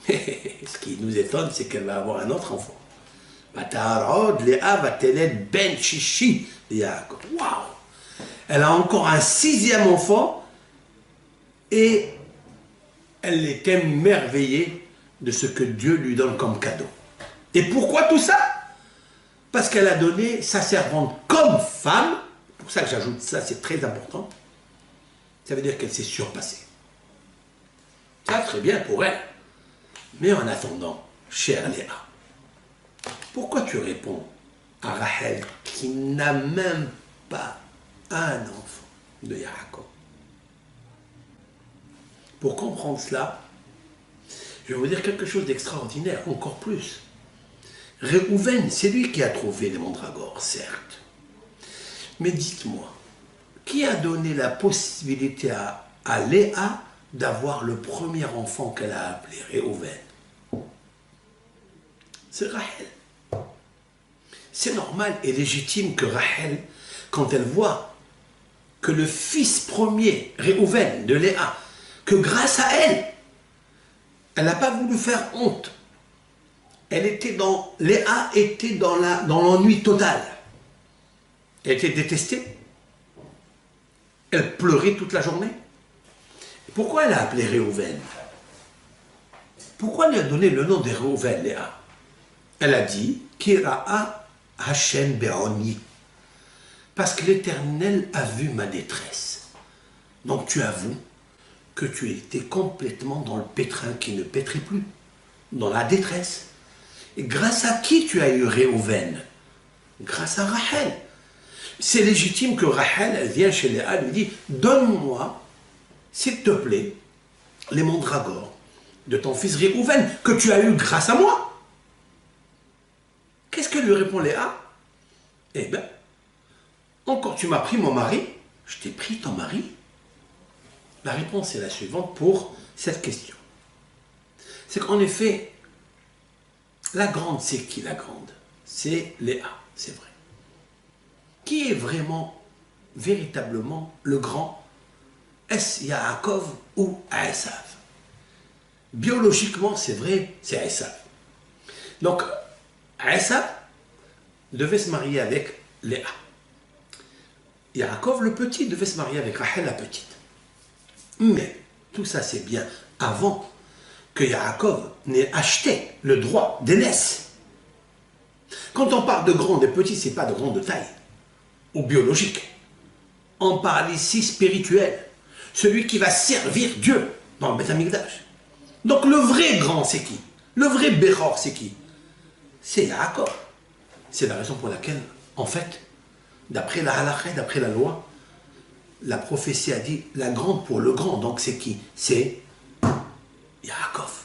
Ce qui nous étonne, c'est qu'elle va avoir un autre enfant. Léa va t'élève Ben Chichi de Yaakov. Waouh! Elle a encore un 6e enfant et elle est émerveillée de ce que Dieu lui donne comme cadeau. Et pourquoi tout ça? Parce qu'elle a donné sa servante comme femme. C'est pour ça que j'ajoute ça, c'est très important. Ça veut dire qu'elle s'est surpassée. Ça, très bien pour elle. Mais en attendant, chère Léa, pourquoi tu réponds à Rachel qui n'a même pas un enfant de Yaakov? Pour comprendre cela, je vais vous dire quelque chose d'extraordinaire, encore plus. Réhouven, c'est lui qui a trouvé les mandragores, certes. Mais dites-moi, qui a donné la possibilité à Léa d'avoir le premier enfant qu'elle a appelé Réhouven? C'est Rachel. C'est normal et légitime que Rachel, quand elle voit que le fils premier, Réhouven, de Léa, que grâce à elle, elle n'a pas voulu faire honte. Léa était dans l'ennui total. Elle était détestée. Elle pleurait toute la journée. Pourquoi elle a appelé Réhouven? Pourquoi elle lui a donné le nom de Réhouven, Léa? Elle a dit Kira'a Hashem Be'oni. Parce que l'Éternel a vu ma détresse. Donc tu avoues que tu étais complètement dans le pétrin qui ne pétrit plus, dans la détresse. Et grâce à qui tu as eu Réhouven? Grâce à Rachel. C'est légitime que Rachel, elle vient chez Léa, elle lui dit donne-moi, s'il te plaît, les mandragores de ton fils Réhouven, que tu as eu grâce à moi. Qu'est-ce que lui répond Léa? Eh bien, encore tu m'as pris mon mari, je t'ai pris ton mari. La réponse est la suivante pour cette question. C'est qu'en effet, la grande, c'est qui la grande? C'est Léa, c'est vrai. Qui est vraiment, véritablement le grand? Est-ce Yaakov ou Esav? Biologiquement, c'est vrai, c'est Esav. Donc, Esav devait se marier avec Léa. Yaakov, le petit, devait se marier avec Rachel, la petite. Mais tout ça, c'est bien avant que Yaakov n'ait acheté le droit d'aînesse. Quand on parle de grand et petit, ce n'est pas de grand de taille ou biologique. On parle ici spirituel. Celui qui va servir Dieu dans le Beth Amikdash. Donc le vrai grand, c'est qui? Le vrai Bechor, c'est qui? C'est Yaakov. C'est la raison pour laquelle, en fait, d'après la halakha, d'après la loi, la prophétie a dit la grande pour le grand. Donc c'est qui? C'est Yaakov.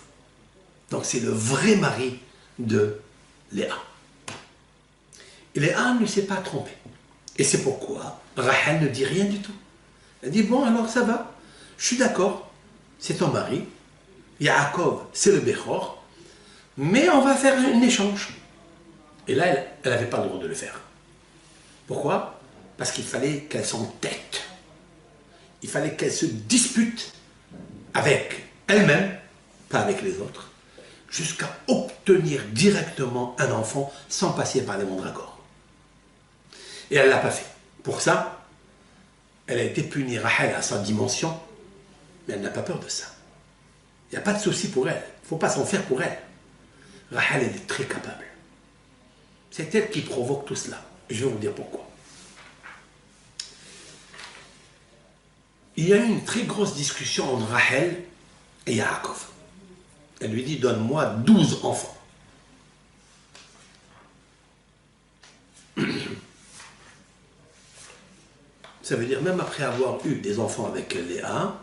Donc c'est le vrai mari de Léa. Et Léa ne s'est pas trompée. Et c'est pourquoi Rachel ne dit rien du tout. Elle dit bon alors ça va, je suis d'accord, c'est ton mari, Yaakov, c'est le Bechor, mais on va faire un échange. Et là, elle n'avait pas le droit de le faire. Pourquoi? Parce qu'il fallait qu'elle s'entête. Il fallait qu'elle se dispute avec elle-même, pas avec les autres, jusqu'à obtenir directement un enfant sans passer par les mandragores. Et elle ne l'a pas fait. Pour ça, elle a été punie, Rachel, à sa dimension, mais elle n'a pas peur de ça. Il n'y a pas de souci pour elle. Il ne faut pas s'en faire pour elle. Rachel, elle est très capable. C'est elle qui provoque tout cela. Je vais vous dire pourquoi. Il y a eu une très grosse discussion entre Rachel et Yaakov. Elle lui dit, donne-moi 12 enfants. Ça veut dire, même après avoir eu des enfants avec Léa,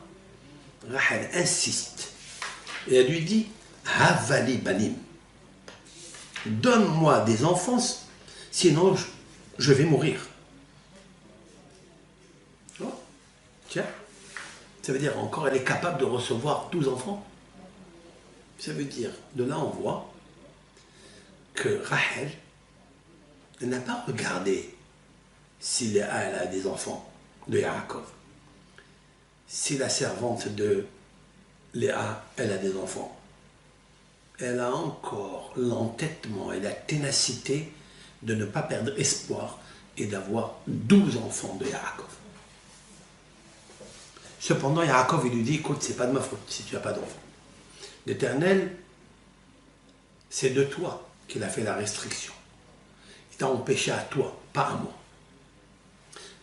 Rachel insiste. Et elle lui dit, Havali banim. Donne-moi des enfants, sinon je vais mourir. Oh, tiens, ça veut dire encore, elle est capable de recevoir 12 enfants. Ça veut dire, de là on voit que Rachel n'a pas regardé si Léa elle a des enfants de Yaakov. Si la servante de Léa, elle a des enfants. Elle a encore l'entêtement et la ténacité de ne pas perdre espoir et d'avoir 12 enfants de Yaakov. Cependant, Yaakov, il lui dit, écoute, c'est pas de ma faute si tu n'as pas d'enfants. L'Éternel, c'est de toi qu'il a fait la restriction. Il t'a empêché à toi, pas à moi.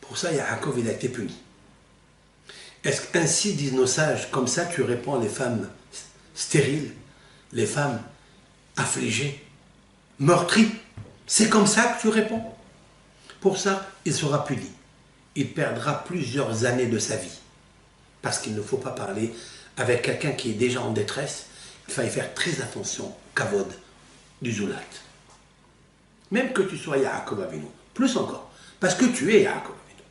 Pour ça, Yaakov, il a été puni. Est-ce qu'ainsi disent nos sages, comme ça tu réponds les femmes stériles, les femmes affligées, meurtries? C'est comme ça que tu réponds? Pour ça, il sera puni. Il perdra plusieurs années de sa vie. Parce qu'il ne faut pas parler avec quelqu'un qui est déjà en détresse. Il faut y faire très attention, kavod, du zoulat. Même que tu sois Yaakov Avinu, plus encore, parce que tu es Yaakov Avinu.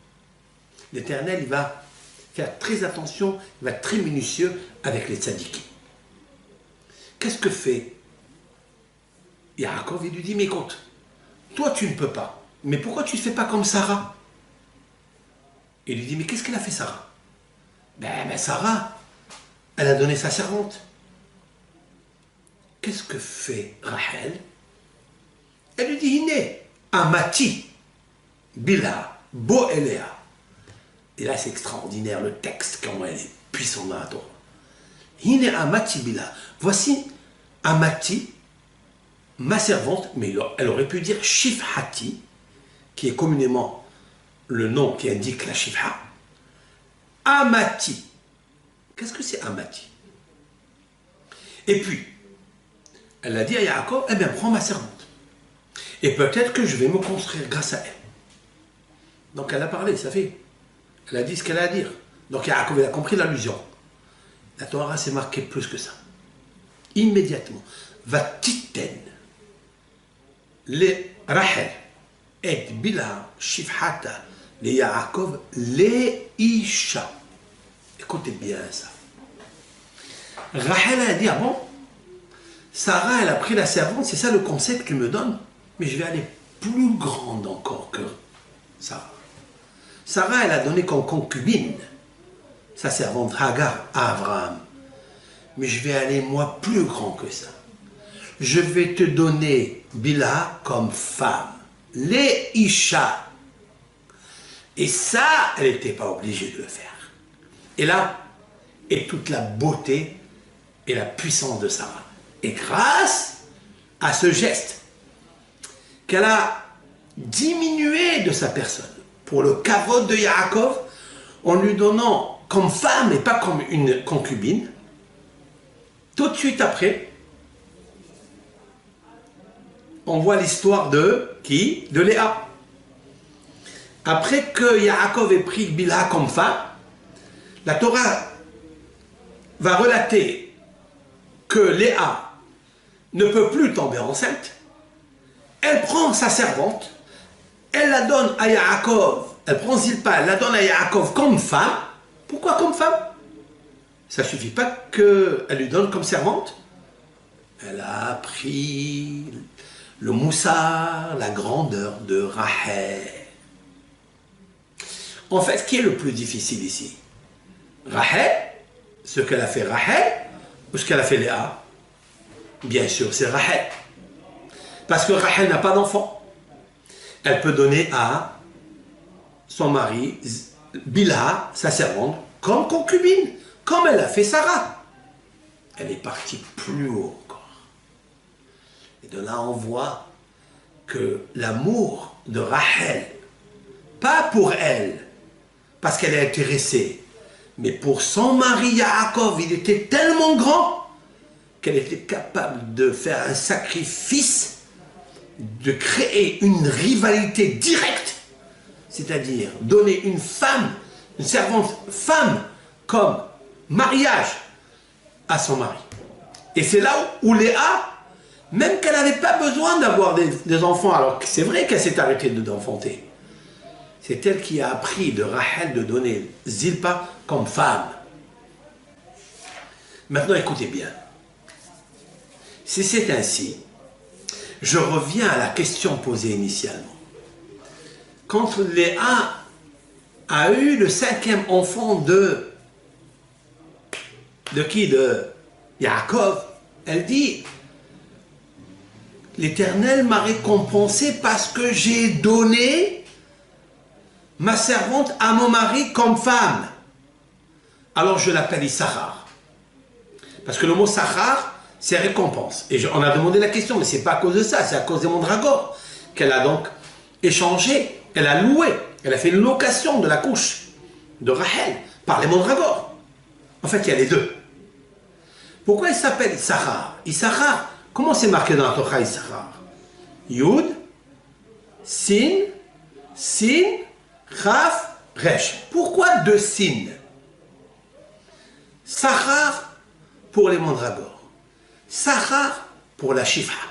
L'Éternel, il va faire très attention, il va être très minutieux avec les tzadikim. Qu'est-ce que fait Yaakov? Il lui dit, mais écoute, toi tu ne peux pas, mais pourquoi tu ne fais pas comme Sarah? Il lui dit, mais qu'est-ce qu'elle a fait Sarah? Ben Sarah, elle a donné sa servante. Qu'est-ce que fait Rachel? Elle lui dit, Iné, Amati, Bila, Bo Elea. Et là, c'est extraordinaire, le texte, comment elle est puissante dans la Torah. Iné, Amati, Bila. Voici Amati, ma servante, mais elle aurait pu dire Shifhati, qui est communément le nom qui indique la Shifha. Amati. Qu'est-ce que c'est Amati? Et puis, elle a dit à Yaakov, eh bien, prends ma servante. Et peut-être que je vais me construire grâce à elle. Donc elle a parlé, ça fait. Elle a dit ce qu'elle a à dire. Donc Yaakov, il a compris l'allusion. La Torah s'est marquée plus que ça. Immédiatement. Va titen les Rachel et Bila Shifhata les Yaakov les Isha. Écoutez bien ça. Rachel a dit, ah bon, Sarah, elle a pris la servante, c'est ça le concept que tu me donnes, mais je vais aller plus grande encore que Sarah. Sarah, elle a donné comme concubine sa servante Hagar à Abraham. Mais je vais aller, moi, plus grand que ça. Je vais te donner Bila comme femme. Les Isha. Et ça, elle n'était pas obligée de le faire. Et là est toute la beauté et la puissance de Sarah. Et grâce à ce geste qu'elle a diminué de sa personne pour le kavod de Yaakov, en lui donnant comme femme et pas comme une concubine, tout de suite après, on voit l'histoire de qui? De Léa. Après que Yaakov ait pris Bila comme femme, la Torah va relater que Léa ne peut plus tomber enceinte. Elle prend sa servante, elle la donne à Yaakov, elle prend Zilpa, elle la donne à Yaakov comme femme. Pourquoi comme femme? Ça ne suffit pas qu'elle lui donne comme servante. Elle a appris le moussard, la grandeur de Rachel. En fait, qui est le plus difficile ici? Rachel, ce qu'elle a fait Rachel, ou ce qu'elle a fait Léa? Bien sûr, c'est Rachel. Parce que Rachel n'a pas d'enfant. Elle peut donner à son mari, Bilha, sa servante, comme concubine, comme elle a fait Sarah. Elle est partie plus haut encore. Et de là, on voit que l'amour de Rachel, pas pour elle, parce qu'elle est intéressée, mais pour son mari Yaakov, il était tellement grand qu'elle était capable de faire un sacrifice, de créer une rivalité directe, c'est-à-dire donner une femme, une servante femme, comme mariage à son mari. Et c'est là où Léa, même qu'elle n'avait pas besoin d'avoir des enfants, alors que c'est vrai qu'elle s'est arrêtée d'enfanter, c'est elle qui a appris de Rachel de donner Zilpa comme femme. Maintenant, écoutez bien. Si c'est ainsi, je reviens à la question posée initialement. Quand Léa a eu le 5e enfant de qui? De Yaakov. Elle dit, l'Éternel m'a récompensé parce que j'ai donné ma servante à mon mari comme femme. Alors je l'appelle Issachar. Parce que le mot Sachar, c'est récompense. Et on a demandé la question, mais ce n'est pas à cause de ça, c'est à cause des mandragores qu'elle a donc échangé, elle a loué, elle a fait une location de la couche de Rachel par les mandragores. En fait, il y a les deux. Pourquoi il s'appelle Issachar? Issachar, comment c'est marqué dans la Torah Issachar? Yud, Sin, Chaf, Resh. Pourquoi 2 Sin? Sachar pour les mandragores. Sachar pour la Shifra.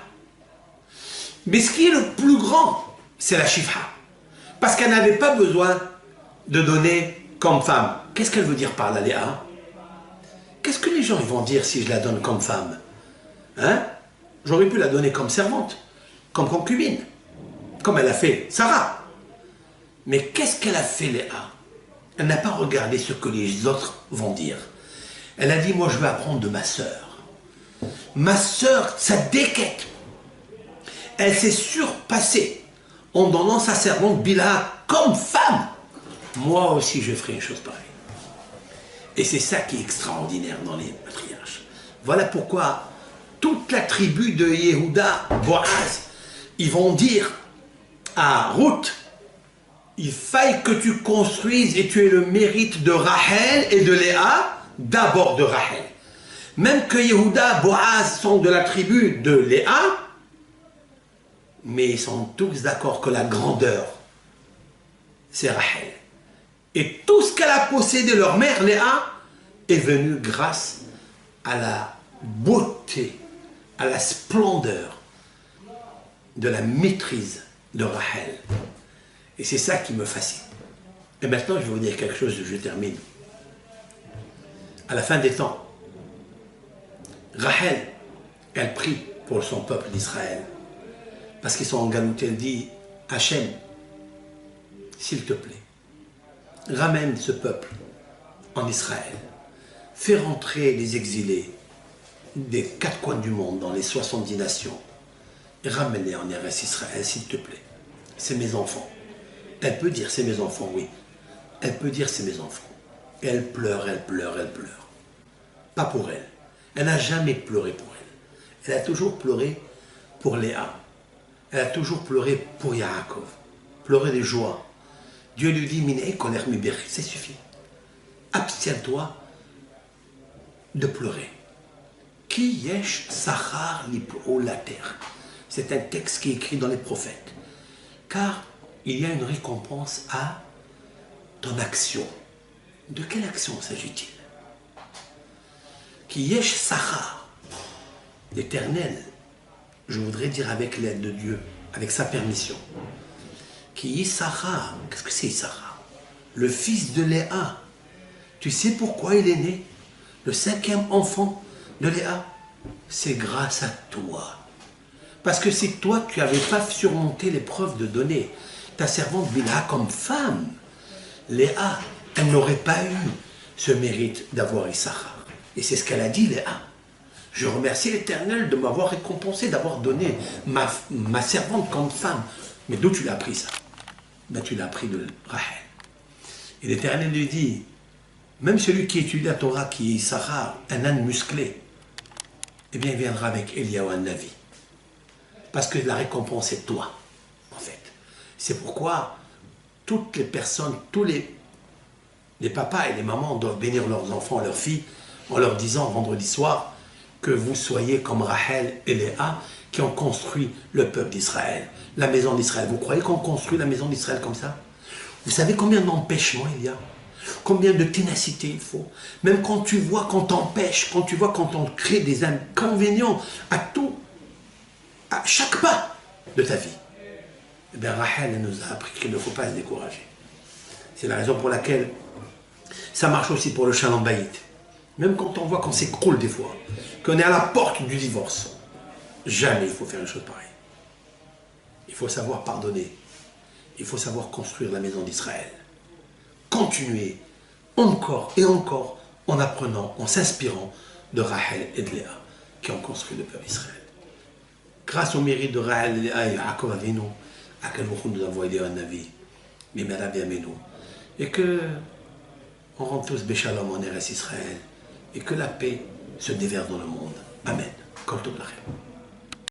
Mais ce qui est le plus grand, c'est la Shifra. Parce qu'elle n'avait pas besoin de donner comme femme. Qu'est-ce qu'elle veut dire par là, Léa? Qu'est-ce que les gens vont dire si je la donne comme femme? Hein? J'aurais pu la donner comme servante, comme concubine, comme elle a fait Sarah. Mais qu'est-ce qu'elle a fait, Léa? Elle n'a pas regardé ce que les autres vont dire. Elle a dit, moi je vais apprendre de ma sœur. Ma sœur, sa déquête, elle s'est surpassée en donnant sa servante Bilha comme femme. Moi aussi je ferai une chose pareille. Et c'est ça qui est extraordinaire dans les patriarches. Voilà pourquoi toute la tribu de Yehuda, Boaz, ils vont dire à Ruth, il faille que tu construises et tu aies le mérite de Rachel et de Léa, d'abord de Rachel. Même que Yehuda, Boaz sont de la tribu de Léa, mais ils sont tous d'accord que la grandeur, c'est Rachel. Et tout ce qu'elle a possédé, leur mère Léa, est venu grâce à la beauté, à la splendeur de la maîtrise de Rachel. Et c'est ça qui me fascine. Et maintenant, je vais vous dire quelque chose, je termine. À la fin des temps, Rachel, elle prie pour son peuple d'Israël. Parce qu'ils sont en galoute, elle dit, Hachem, s'il te plaît, ramène ce peuple en Israël. Fais rentrer les exilés des 4 coins du monde, dans les 70 nations. Et ramène-les en Eretz Israël, s'il te plaît. C'est mes enfants. Elle peut dire c'est mes enfants, oui. Elle peut dire c'est mes enfants. Et elle pleure, elle pleure, elle pleure. Pas pour elle. Elle n'a jamais pleuré pour elle. Elle a toujours pleuré pour Léa. Elle a toujours pleuré pour Yaakov. Pleuré de joie. Dieu lui dit, Miné, colère mi berri, ça suffit. Abstiens-toi de pleurer. Ki yesh sachar lip'o la terre. C'est un texte qui est écrit dans les prophètes. Car il y a une récompense à ton action. De quelle action s'agit-il? Ki yesh sachar, l'Éternel, je voudrais dire avec l'aide de Dieu, avec sa permission. Qui Issachar, qu'est-ce que c'est Issachar? Le fils de Léa. Tu sais pourquoi il est né? le 5e enfant de Léa, c'est grâce à toi. Parce que si toi, tu n'avais pas surmonté l'épreuve de donner ta servante Bilha comme femme, Léa, elle n'aurait pas eu ce mérite d'avoir Issachar. Et c'est ce qu'elle a dit, Léa. Je remercie l'Éternel de m'avoir récompensé, d'avoir donné ma servante comme femme. Mais d'où tu l'as appris ça? Ben, tu l'as appris de Rachel. Et l'Éternel lui dit, même celui qui étudie la Torah, qui est Issachar, un âne musclé, eh bien il viendra avec Eliaou un Navi. Parce que la récompense est toi, en fait. C'est pourquoi toutes les personnes, tous les papas et les mamans doivent bénir leurs enfants, leurs filles, en leur disant vendredi soir que vous soyez comme Rachel et Léa qui ont construit le peuple d'Israël, la maison d'Israël. Vous croyez qu'on construit la maison d'Israël comme ça? Vous savez combien d'empêchements il y a? Combien de ténacité il faut? Même quand tu vois qu'on t'empêche, quand tu vois qu'on t'en crée des inconvénients à tout, à chaque pas de ta vie. Eh bien, Rachel elle nous a appris qu'il ne faut pas se décourager. C'est la raison pour laquelle ça marche aussi pour le Shalom Bayit. Même quand on voit qu'on s'écroule des fois, qu'on est à la porte du divorce, jamais il faut faire une chose pareille. Il faut savoir pardonner. Il faut savoir construire la maison d'Israël. Continuer encore et encore en apprenant, en s'inspirant de Rachel et de Léa qui ont construit le peuple d'Israël. Grâce au mérite de Rachel et Léa et Yaakov Avinu, à quel moment nous avons aidé un Navi, mais Merav Yamenu, et que on rentre tous Béchalom en Eretz Israël, et que la paix se déverse dans le monde. Amen. Kol Tov Lachem.